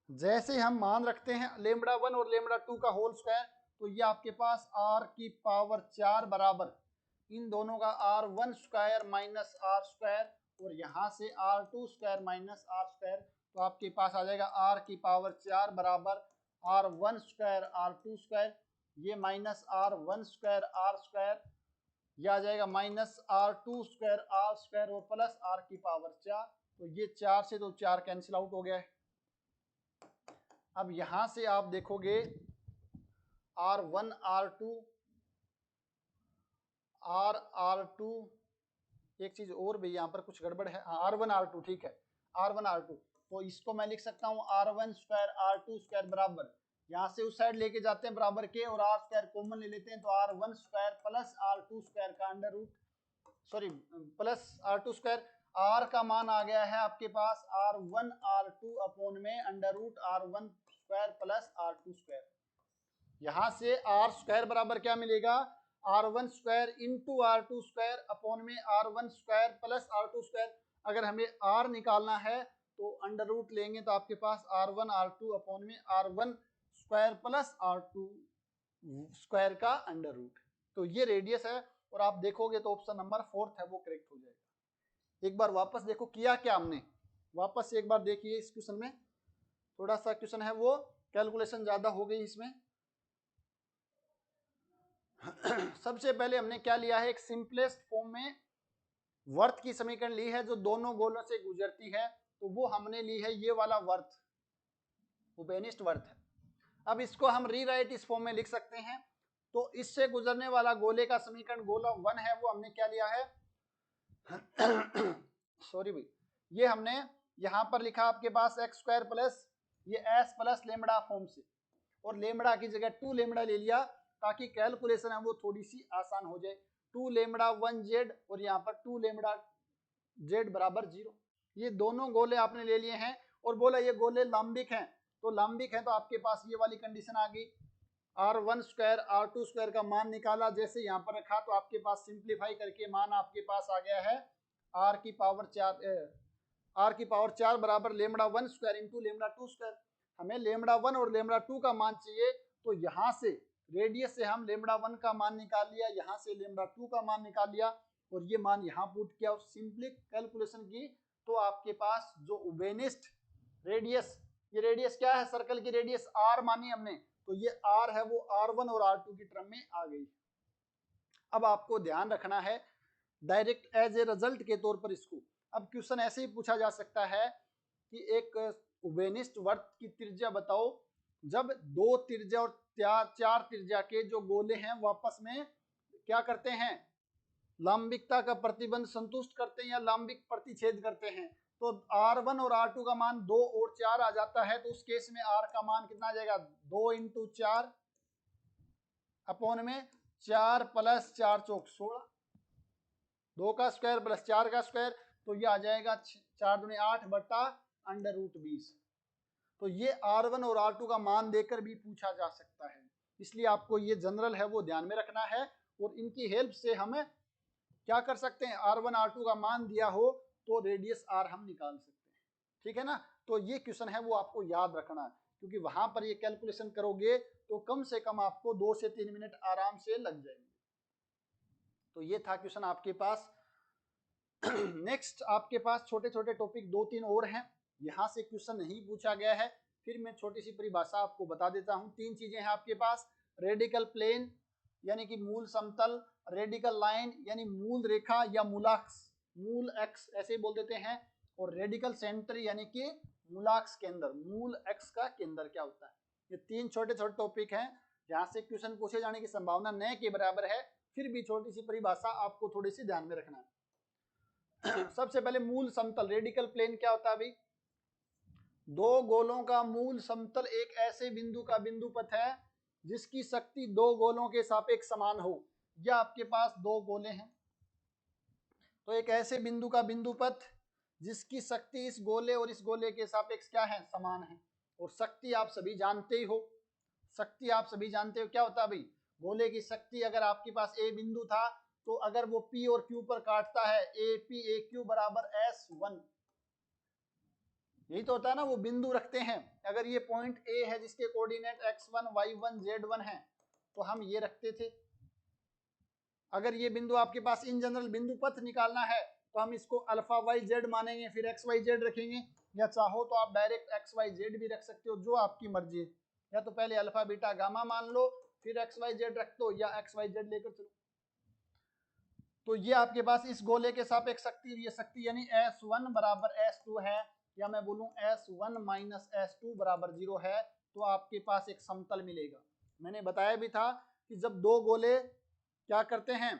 जैसे हम मान रखते हैं लेमड़ा 1 और लेमड़ा 2 का होल स्क्वायर, तो ये आपके पास r की पावर 4 बराबर इन दोनों का r1 square minus r square और यहाँ से r2 square minus r square, तो आपके पास आ जाएगा r की पावर 4 बराबर r1 स्क्वायर r2 स्क्वायर, ये minus r1 square r square, यह आ जाएगा minus r2 square r square और प्लस r की पावर 4। तो ये 4 से तो 4 कैंसिल आउट हो गया है। अब यहां से आप देखोगे r1 r2 r2, एक चीज और भी यहाँ पर कुछ गड़बड़ है, r1 r2 ठीक है, r1 r2, तो इसको मैं लिख सकता हूँ r1 स्क्वायर r2 स्क्वायर बराबर, यहाँ से उस साइड लेके जाते हैं बराबर के और r स्क्वायर कॉमन ले लेते हैं, तो r1 square plus r2 square का under root, sorry plus r2 square, r का मान आ गया है आपके पास r1 r2 अपॉन में under root r1 square plus r2 square. यहाँ से r स्क्वायर बराबर क्या मिलेगा, r1 square into r2 square upon में r1 square plus r2 square. अगर हमें r निकालना है तो अंडर रूट लेंगे तो आपके पास r1 r2 अपॉन में r1 square plus r2 square का अंडर रूट। तो ये रेडियस है और आप देखोगे तो ऑप्शन नंबर 4 है वो करेक्ट हो जाएगा। एक बार वापस देखो किया क्या हमने, वापस से एक बार देखिए इस क्वेश्चन में, थोड़ा सा क्वेश्चन है वो कैलकुलेशन ज्यादा हो गई इसमें। सबसे पहले हमने क्या लिया है, एक सिंपलेस्ट फॉर्म में वर्थ की समीकरण ली है जो दोनों गोलों से गुजरती है, तो वो हमने ली है ये वाला वर्थ, उबेनिस्ट वर्थ है। अब इसको हम रीराइट इस फॉर्म में लिख सकते हैं, तो इससे गुजरने वाला गोले का समीकरण गोला 1 है वो हमने क्या लिया है सॉरी भाई, ये हमने यहां पर लिखा आपके पास एक्स स्क्वायर प्लस ये एस प्लस लेमड़ा फॉर्म से, और लेमड़ा की जगह 2 लेमड़ा ले लिया ताकि कैलकुलेशन है वो थोड़ी सी आसान हो जाए। 2 लेमड़ा 1 जेड और यहाँ पर 2 लेमड़ा जेड बराबर 0, ये दोनों गोले आपने ले लिए हैं और बोला ये गोले लंबिक हैं, तो लंबिक है तो आपके पास ये वाली कंडीशन आ गई। r1 स्क्वायर r2 स्क्वायर का मान निकाला, जैसे यहाँ पर रखा तो आपके पास सिंप्लीफाई करके मान आपके पास आ गया है r की पावर 4 बराबर lambda 1 square into lambda 2 square. हमें लेमड़ा 1 और लेमड़ा 2 का मान चाहिए, तो यहाँ से रेडियस से हम लेमड़ा 1 का मान निकाल लिया, यहाँ से लेमड़ा 2 का मान निकाल लिया और ये मान यहाँ पुट किया और सिंपली कैलकुलेशन की, तो आपके पास जो उबेनिस्ट रेडियस, ये रेडियस क्या है, सर्कल की रेडियस r मानी हमने, तो ये r है वो r1 और r2 की टर्म में आ गई। अब आपको ध्यान रखना है डायरेक्ट एज ए रिजल्ट के तौर पर इसको, अब क्वेश्चन ऐसे ही पूछा जा सकता है कि एक उबेनिस्ट वर्त की त्रिज्या बताओ जब दो त्रिज्या और चार त्रिज्या के जो गोले हैं वो आपस में क्या करते हैं, लांबिकता का प्रतिबंध संतुष्ट करते हैं या लांबिक प्रतिच्छेद करते हैं, तो R1 और R2 का मान 2 और 4 आ जाता है। तो उस केस में R का मान कितना आ जाएगा, 2 इंटू 4 अपॉन में 4 प्लस 4 चौक 16, 2 का स्क्वायर प्लस 4 का स्क्वायर, तो ये आ जाएगा 4 दूनी 8 बटा √20। तो ये R1 और R2 का मान देकर भी पूछा जा सकता है, इसलिए आपको ये जनरल है वो ध्यान में रखना है। और इनकी हेल्प से हम क्या कर सकते हैं, R1 R2 का मान दिया हो तो रेडियस R हम निकाल सकते हैं, ठीक है ना। तो ये क्वेश्चन है वो आपको याद रखना है, क्योंकि वहां पर ये कैलकुलेशन करोगे तो कम से कम आपको 2 से 3 मिनट आराम से लग जाएंगे। तो ये था क्वेश्चन आपके पास। नेक्स्ट आपके पास छोटे छोटे टॉपिक 2-3 और हैं, यहाँ से क्वेश्चन नहीं पूछा गया है, फिर मैं छोटी सी परिभाषा आपको बता देता हूँ। 3 चीजें हैं आपके पास, रेडिकल प्लेन यानी कि मूल समतल, रेडिकल लाइन यानी मूल रेखा या मूलाक्स, मूल एक्स ऐसे ही बोल देते हैं, और रेडिकल सेंटर यानी कि मूलाक्स केंद्र, मूल एक्स का केंद्र क्या होता है। ये 3 छोटे छोटे टॉपिक हैं, जहाँ से क्वेश्चन पूछे जाने की संभावना न के बराबर है, फिर भी छोटी सी परिभाषा आपको थोड़ी सी ध्यान में रखना है। सबसे पहले मूल समतल, रेडिकल प्लेन क्या होता है भाई, दो गोलों का मूल समतल एक ऐसे बिंदु का बिंदु पथ है जिसकी शक्ति दो गोलों के सापेक्ष समान हो। या आपके पास दो गोले हैं, तो एक ऐसे बिंदु का बिंदु पथ जिसकी शक्ति इस गोले और इस गोले के सापेक्ष क्या है, समान है। और शक्ति आप सभी जानते ही हो, शक्ति आप सभी जानते हो क्या होता है भाई, गोले की शक्ति अगर आपके पास ए बिंदु था तो अगर वो P और Q पर काटता है AP AQ बराबर S1, यही तो होता है ना, वो बिंदु रखते हैं। अगर ये पॉइंट A है जिसके कोऑर्डिनेट x1 y1 z1 है तो हम ये रखते थे। अगर ये बिंदु आपके पास इन जनरल बिंदु पथ निकालना है तो हम इसको अल्फा वाई जेड मानेंगे, फिर एक्स वाई जेड रखेंगे, या चाहो तो आप डायरेक्ट एक्स वाई जेड भी रख सकते हो, जो आपकी मर्जी है। या तो पहले अल्फा बीटा गामा मान लो, फिर एक्स वाई जेड रख दो, या एक्स वाई जेड लेकर चलो। तो ये आपके पास इस गोले के सापेक्ष शक्ति, ये शक्ति यानी S1 बराबर S2 है, या मैं बोलूं S1 माइनस S2 बराबर 0 है, तो आपके पास एक समतल मिलेगा। मैंने बताया भी था कि जब दो गोले क्या करते हैं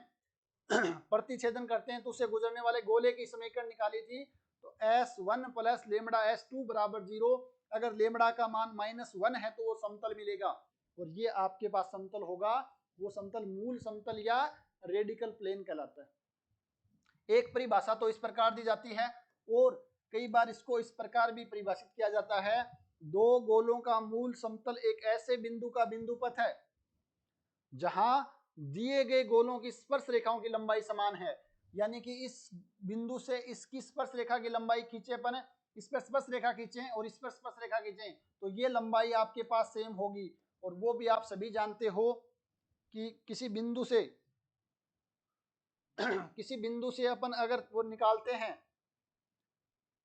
प्रतिच्छेदन करते हैं तो उससे गुजरने वाले गोले की समीकरण निकाली थी, तो S1 प्लस लेमड़ा S2 बराबर 0, अगर लेमड़ा का मान -1 है तो वो समतल मिलेगा, और ये आपके पास समतल होगा, वो समतल मूल समतल या रेडिकल प्लेन कहलाता है। एक परिभाषा तो इस प्रकार दी जाती है, और कई बार इसको इस प्रकार भी परिभाषित किया जाता है, दो गोलों का मूल समतल एक ऐसे बिंदु का बिंदु पथ है जहां दिए गए गोलों की स्पर्श रेखाओं की लंबाई समान है। यानी कि इस बिंदु से इसकी स्पर्श रेखा की लंबाई खींचे अपन, इस पर स्पर्श रेखा खींचे और इस पर स्पर्श रेखा खींचे, तो ये लंबाई आपके पास सेम होगी। और वो भी आप सभी जानते हो कि किसी बिंदु से किसी बिंदु से अपन अगर वो निकालते हैं,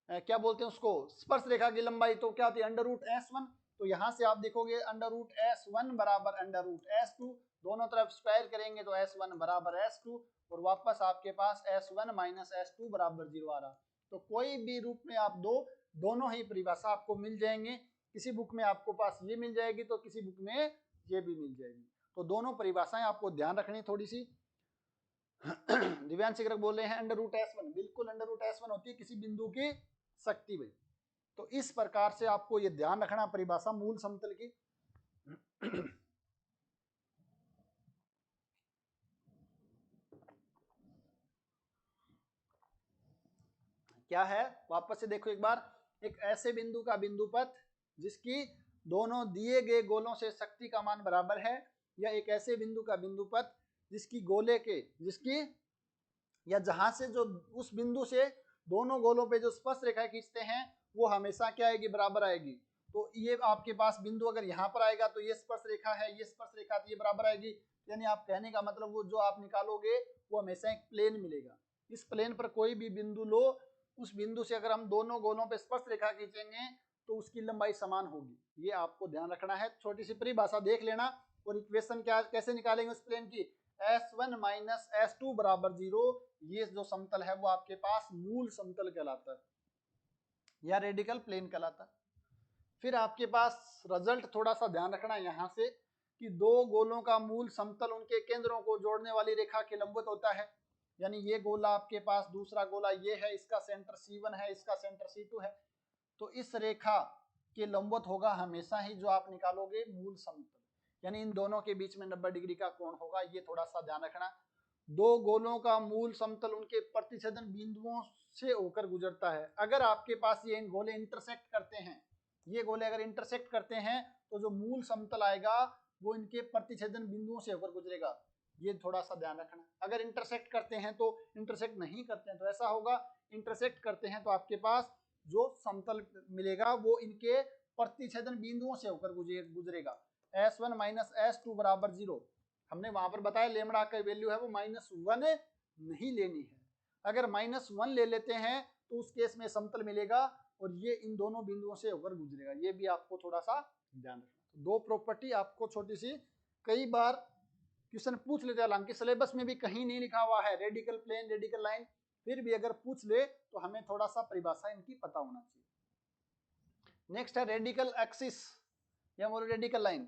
क्या बोलते हैं उसको, स्पर्श रेखा की लंबाई, तो क्या होती है √S1। तो यहां से आप देखोगे √S1 बराबर √S2, दोनों तरफ स्क्वायर करेंगे तो S1 बराबर S2, और वापस आपके पास S1 माइनस S2 बराबर 0 आ रहा। तो कोई भी रूप में आप दोनों ही परिभाषा आपको मिल जाएंगे, किसी बुक में आपको पास ये मिल जाएगी तो किसी बुक में ये भी मिल जाएगी। तो दोनों परिभाषाएं आपको ध्यान रखनी थोड़ी सी। दिव्यांश शिखर बोल रहे हैं √S1, बिल्कुल √S1 होती है किसी बिंदु की शक्ति भाई। तो इस प्रकार से आपको ये ध्यान रखना परिभाषा मूल समतल की। क्या है, वापस से देखो एक बार, एक ऐसे बिंदु का बिंदु पथ जिसकी दोनों दिए गए गोलों से शक्ति का मान बराबर है, या एक ऐसे बिंदु का बिंदु पथ जिसकी गोले के जिसकी या जहां से जो उस बिंदु से दोनों गोलों पे जो स्पर्श रेखा खींचते हैं वो हमेशा क्या आएगी, बराबर आएगी। तो ये आपके पास बिंदु अगर यहाँ पर आएगा तो ये स्पर्श रेखा है, ये स्पर्श रेखा तो ये बराबर आएगी। यानी आप कहने का मतलब वो जो आप निकालोगे वो हमेशा एक प्लेन मिलेगा। इस प्लेन पर कोई भी बिंदु लो, उस बिंदु से अगर हम दोनों गोलों पे स्पर्श रेखा खींचेंगे तो उसकी लंबाई समान होगी। ये आपको ध्यान रखना है। छोटी सी परिभाषा देख लेना, और इक्वेशन क्या कैसे निकालेंगे उस प्लेन की, S1 माइनस S2 बराबर 0, ये जो समतल है वो आपके पास मूल समतल कहलाता है या रेडिकल प्लेन कहलाता है। फिर आपके पास रिजल्ट थोड़ा सा ध्यान रखना यहाँ से कि दो गोलों का मूल समतल उनके केंद्रों को जोड़ने वाली रेखा के लंबवत होता है। यानी ये गोला आपके पास, दूसरा गोला ये है, इसका सेंटर C1 है, इसका सेंटर C2 है, तो इस रेखा के लंबवत होगा हमेशा ही जो आप निकालोगे मूल समतल, यानी इन दोनों के बीच में 90 डिग्री का कोण होगा। ये थोड़ा सा ध्यान रखना। दो गोलों का मूल समतल उनके प्रतिच्छेदन बिंदुओं से होकर गुजरता है। अगर आपके पास ये गोले इंटरसेक्ट करते हैं, ये गोले अगर इंटरसेक्ट करते हैं तो जो मूल समतल आएगा वो इनके प्रतिच्छेदन बिंदुओं से होकर गुजरेगा। ये थोड़ा सा ध्यान रखना। अगर इंटरसेक्ट करते हैं तो, इंटरसेक्ट नहीं करते हैं तो ऐसा होगा, इंटरसेक्ट करते हैं तो आपके पास जो समतल मिलेगा वो इनके प्रतिच्छेदन बिंदुओं से होकर गुजरेगा। S1 माइनस S2 बराबर 0। हमने वहां पर बताया लेमड़ा का वैल्यू है वो -1 नहीं लेनी है। अगर -1 ले लेते हैं तो उस केस में समतल मिलेगा और ये इन दोनों बिंदुओं से होकर गुजरेगा। ये भी आपको थोड़ा सा ध्यान रखना। दो प्रॉपर्टी आपको छोटी सी, कई बार क्वेश्चन पूछ लेते हैं, हालांकि सिलेबस में भी कहीं नहीं लिखा हुआ है रेडिकल प्लेन, रेडिकल लाइन, फिर भी अगर पूछ ले तो हमें थोड़ा सा परिभाषा इनकी पता होना चाहिए। नेक्स्ट है रेडिकल एक्सिस या रेडिकल लाइन।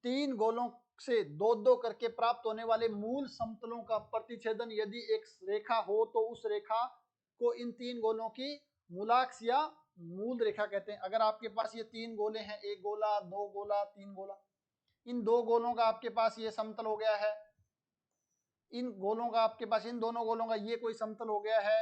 तीन गोलों से दो दो करके प्राप्त होने वाले मूल समतलों का प्रतिच्छेदन यदि एक रेखा हो तो उस रेखा को इन तीन गोलों की मूलाक्ष या मूल रेखा कहते हैं। अगर आपके पास ये तीन गोले हैं, एक गोला, दो गोला, तीन गोला, इन दो गोलों का आपके पास ये समतल हो गया है, इन गोलों का आपके पास, इन दोनों गोलों का ये कोई समतल हो गया है,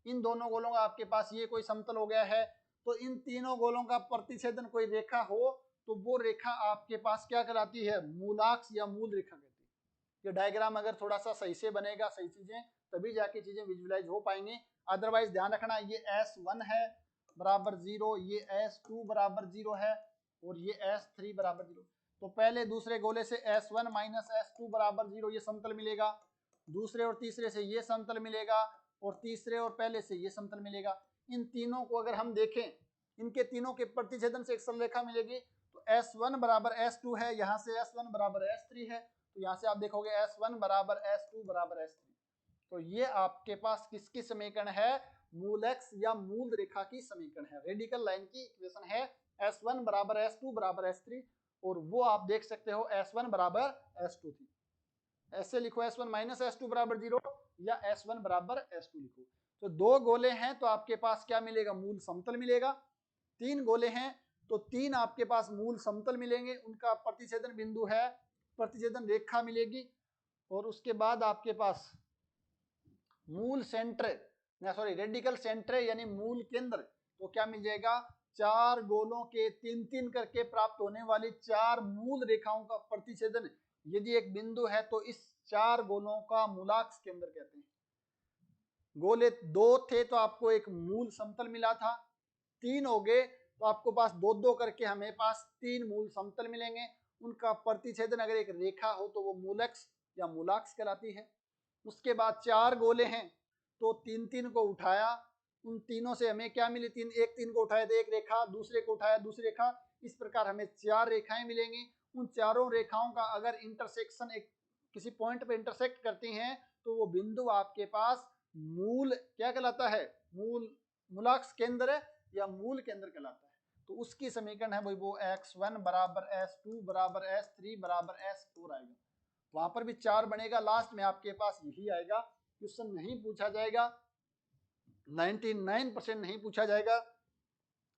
इन दोनों गोलों का आपके पास ये कोई समतल हो गया है, तो इन तीनों गोलों का प्रतिच्छेदन कोई रेखा हो तो वो रेखा आपके पास क्या कहलाती है? मूलाक्ष या मूल रेखा कहती है। ये डायग्राम अगर थोड़ा सा सही से बनेगा, सही चीजें, तभी जाके चीजें विजुअलाइज हो पाएंगे। अदरवाइज ध्यान रखना, ये S1 है बराबर 0, ये S2 बराबर 0 है और ये S3 बराबर 0। तो पहले दूसरे गोले से S1 माइनस S2 बराबर 0 ये समतल मिलेगा, दूसरे और तीसरे से ये समतल मिलेगा और तीसरे और पहले से ये समतल मिलेगा। इन तीनों को अगर हम देखें, इनके तीनों के प्रतिच्छेदन से एक सरलरेखा मिलेगी। तो S1 बराबर S2 है, यहाँ से S1 बराबर S3 है, तो यहाँ से आप देखोगे S1 बराबर S2 बराबर S3। तो ये आपके पास किसकी समीकरण है? मूल एक्स या मूल रेखा की समीकरण है। रेडिकल लाइन की इक्वेशन है S1 बराबर S2 बराबर S3, और वो आप देख सकते हो S1 बराबर S2 थी। ऐसे लिखो S1 माइनस S2 बराबर 0 या S1 बराबर S2 लिखो। तो दो गोले हैं तो आपके पास क्या मिलेगा? मूल समतल मिलेगा। तीन गोले हैं तो तीन आपके पास मूल समतल मिलेंगे, उनका प्रतिच्छेदन बिंदु है, प्रतिच्छेदन रेखा मिलेगी, और उसके बाद आपके पास मूल सेंटर, सॉरी रेडिकल सेंटर यानी मूल केंद्र, तो क्या मिल जाएगा? चार गोलों के तीन तीन करके प्राप्त होने वाली चार मूल रेखाओं का प्रतिच्छेदन यदि एक बिंदु है तो इस चार गोलों का मूलाक्ष केंद्र कहते हैं। गोले दो थे तो आपको एक मूल समतल मिला था, तीन हो गए तो आपको पास दो दो करके हमें पास तीन मूल समतल मिलेंगे। उनका प्रतिच्छेदन अगर एक रेखा हो तो वो मूलक्ष या मूलाक्ष कहलाती है। उसके बाद चार गोले हैं तो तीन तीन को उठाया, उन तीनों से हमें क्या मिली? तीन, एक तीन को उठाया तो एक रेखा, दूसरे को उठाया दूसरी रेखा, इस प्रकार हमें चार रेखाएं मिलेंगी। उन चारों रेखाओं का अगर इंटरसेक्शन एक किसी पॉइंट पे इंटरसेक्ट करती हैं तो वो बिंदु आपके पास मूल क्या कहलाता है? मूलाक्ष केंद्र या मूल केंद्र कहलाता है। तो उसकी समीकरण है वो x1 बराबर S2 बराबर S3 बराबर S4 आएगा। वहां पर भी चार बनेगा, लास्ट में आपके पास यही आएगा। क्वेश्चन नहीं पूछा जाएगा, 99% नहीं पूछा जाएगा।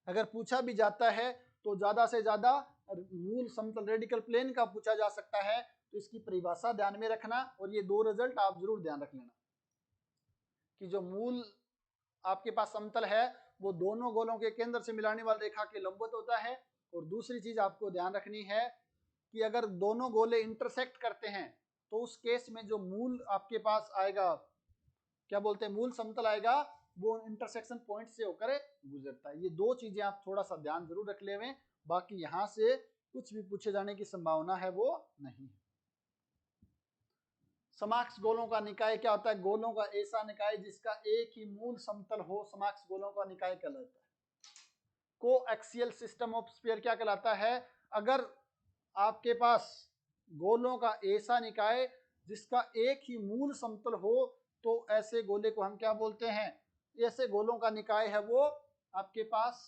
अगर पूछा भी जाता है तो ज्यादा से ज्यादा मूल समतल रेडिकल प्लेन का पूछा जा सकता है। तो इसकी परिभाषा ध्यान में रखना, और ये दो रिजल्ट आप जरूर ध्यान रख लेना कि जो मूल आपके पास समतल है वो दोनों गोलों के केंद्र से मिलाने वाली रेखा के लंबवत होता है। और दूसरी चीज आपको ध्यान रखनी है कि अगर दोनों गोले इंटरसेक्ट करते हैं तो उस केस में जो मूल आपके पास आएगा, क्या बोलते हैं, मूल समतल आएगा, वो इंटरसेक्शन पॉइंट से होकर गुजरता है। ये दो चीजें आप थोड़ा सा ध्यान जरूर रख लें, बाकी यहां से कुछ भी पूछे जाने की संभावना है वो नहीं है। समाक्ष गोलों का निकाय क्या होता है? गोलों का ऐसा निकाय जिसका एक ही मूल समतल हो, समाक्ष गोलों का निकाय कहलाता है। कोएक्सियल सिस्टम ऑफ स्फीयर क्या कहलाता है? अगर आपके पास गोलों का ऐसा निकाय जिसका एक ही मूल समतल हो तो ऐसे गोले को हम क्या बोलते हैं? ऐसे गोलों का निकाय है वो आपके पास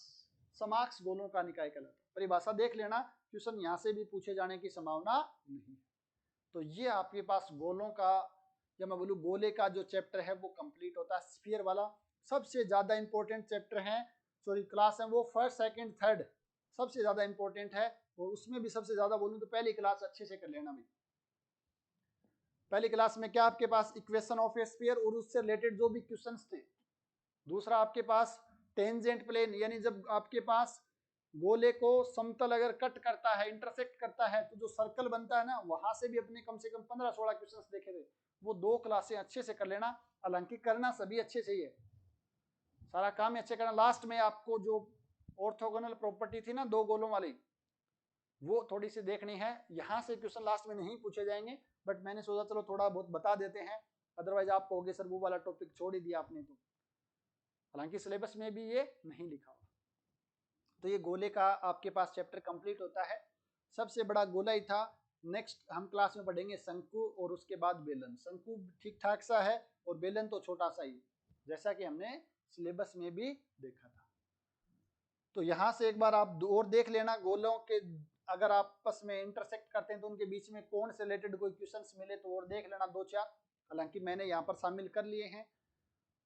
समाक्ष गोलों का निकाय कहलाता है। परिभाषा देख लेना, क्वेश्चन यहाँ से भी पूछे जाने की संभावना नहीं है। तो ये आपके पास गोलों का, या मैं बोलूँ गोले का जो चैप्टर है वो कंप्लीट होता है। स्फीयर वाला सबसे ज्यादा इंपॉर्टेंट चैप्टर है, सॉरी क्लास है वो फर्स्ट सेकंड थर्ड सबसे ज्यादा इंपॉर्टेंट है। और उसमें भी सबसे ज्यादा बोलूँ तो पहली क्लास अच्छे से कर लेना भाई। पहली क्लास में क्या आपके पास इक्वेशन ऑफ ए स्फीयर और उससे रिलेटेड जो भी क्वेश्चंस थे। दूसरा आपके पास टेंजेंट प्लेन, यानी जब आपके पास गोले को समतल अगर कट करता है, इंटरसेक्ट करता है, तो जो सर्कल बनता है ना, वहां से भी अपने कम से कम 15-16 क्वेश्चंस देखे थे। वो 2 क्लासें अच्छे से कर लेना। हालांकि करना सभी अच्छे से ही है, सारा काम ही अच्छे करना। लास्ट में आपको जो ऑर्थोगोनल प्रॉपर्टी थी ना 2 गोलों वाली, वो थोड़ी सी देखनी है। यहाँ से क्वेश्चन लास्ट में नहीं पूछे जाएंगे, बट मैंने सोचा चलो थोड़ा बहुत बता देते हैं, अदरवाइज आप कहोगे सर वो वाला टॉपिक छोड़ ही दिया आपने। तो हालांकि सिलेबस में भी ये नहीं लिखा हुआ। तो ये गोले का आपके पास चैप्टर कंप्लीट होता है। सबसे बड़ा गोला ही था। नेक्स्ट हम क्लास में पढ़ेंगे शंकु और उसके बाद बेलन। शंकु ठीक ठाक सा है और बेलन तो छोटा सा ही, जैसा कि हमने सिलेबस में भी देखा था। तो यहाँ से एक बार आप और देख लेना, गोलों के अगर आपस में इंटरसेक्ट करते हैं तो उनके बीच में कौन से रिलेटेड कोई क्वेश्चंस मिले तो और देख लेना 2-4। हालांकि मैंने यहाँ पर शामिल कर लिए हैं।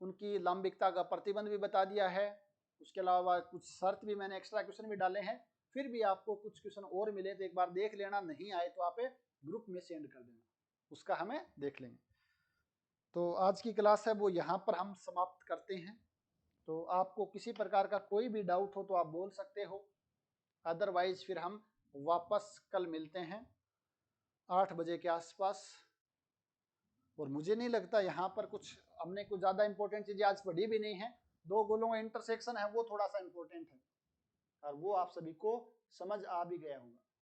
उनकी लंबिकता का प्रतिबंध भी बता दिया है, उसके अलावा कुछ शर्त भी मैंने, एक्स्ट्रा क्वेश्चन भी डाले हैं। फिर भी आपको कुछ क्वेश्चन और मिले तो एक बार देख लेना, नहीं आए तो आप ग्रुप में सेंड कर देना, उसका हमें देख लेंगे। तो आज की क्लास है वो यहाँ पर हम समाप्त करते हैं। तो आपको किसी प्रकार का कोई भी डाउट हो तो आप बोल सकते हो, अदरवाइज फिर हम वापस कल मिलते हैं 8 बजे के आसपास। और मुझे नहीं लगता यहाँ पर कुछ हमने कुछ ज़्यादा इंपॉर्टेंट चीज़ें आज पढ़ी भी नहीं है। 2 गोलों का इंटरसेक्शन है वो थोड़ा सा इंपॉर्टेंट है, और वो आप सभी को समझ आ भी गया होगा।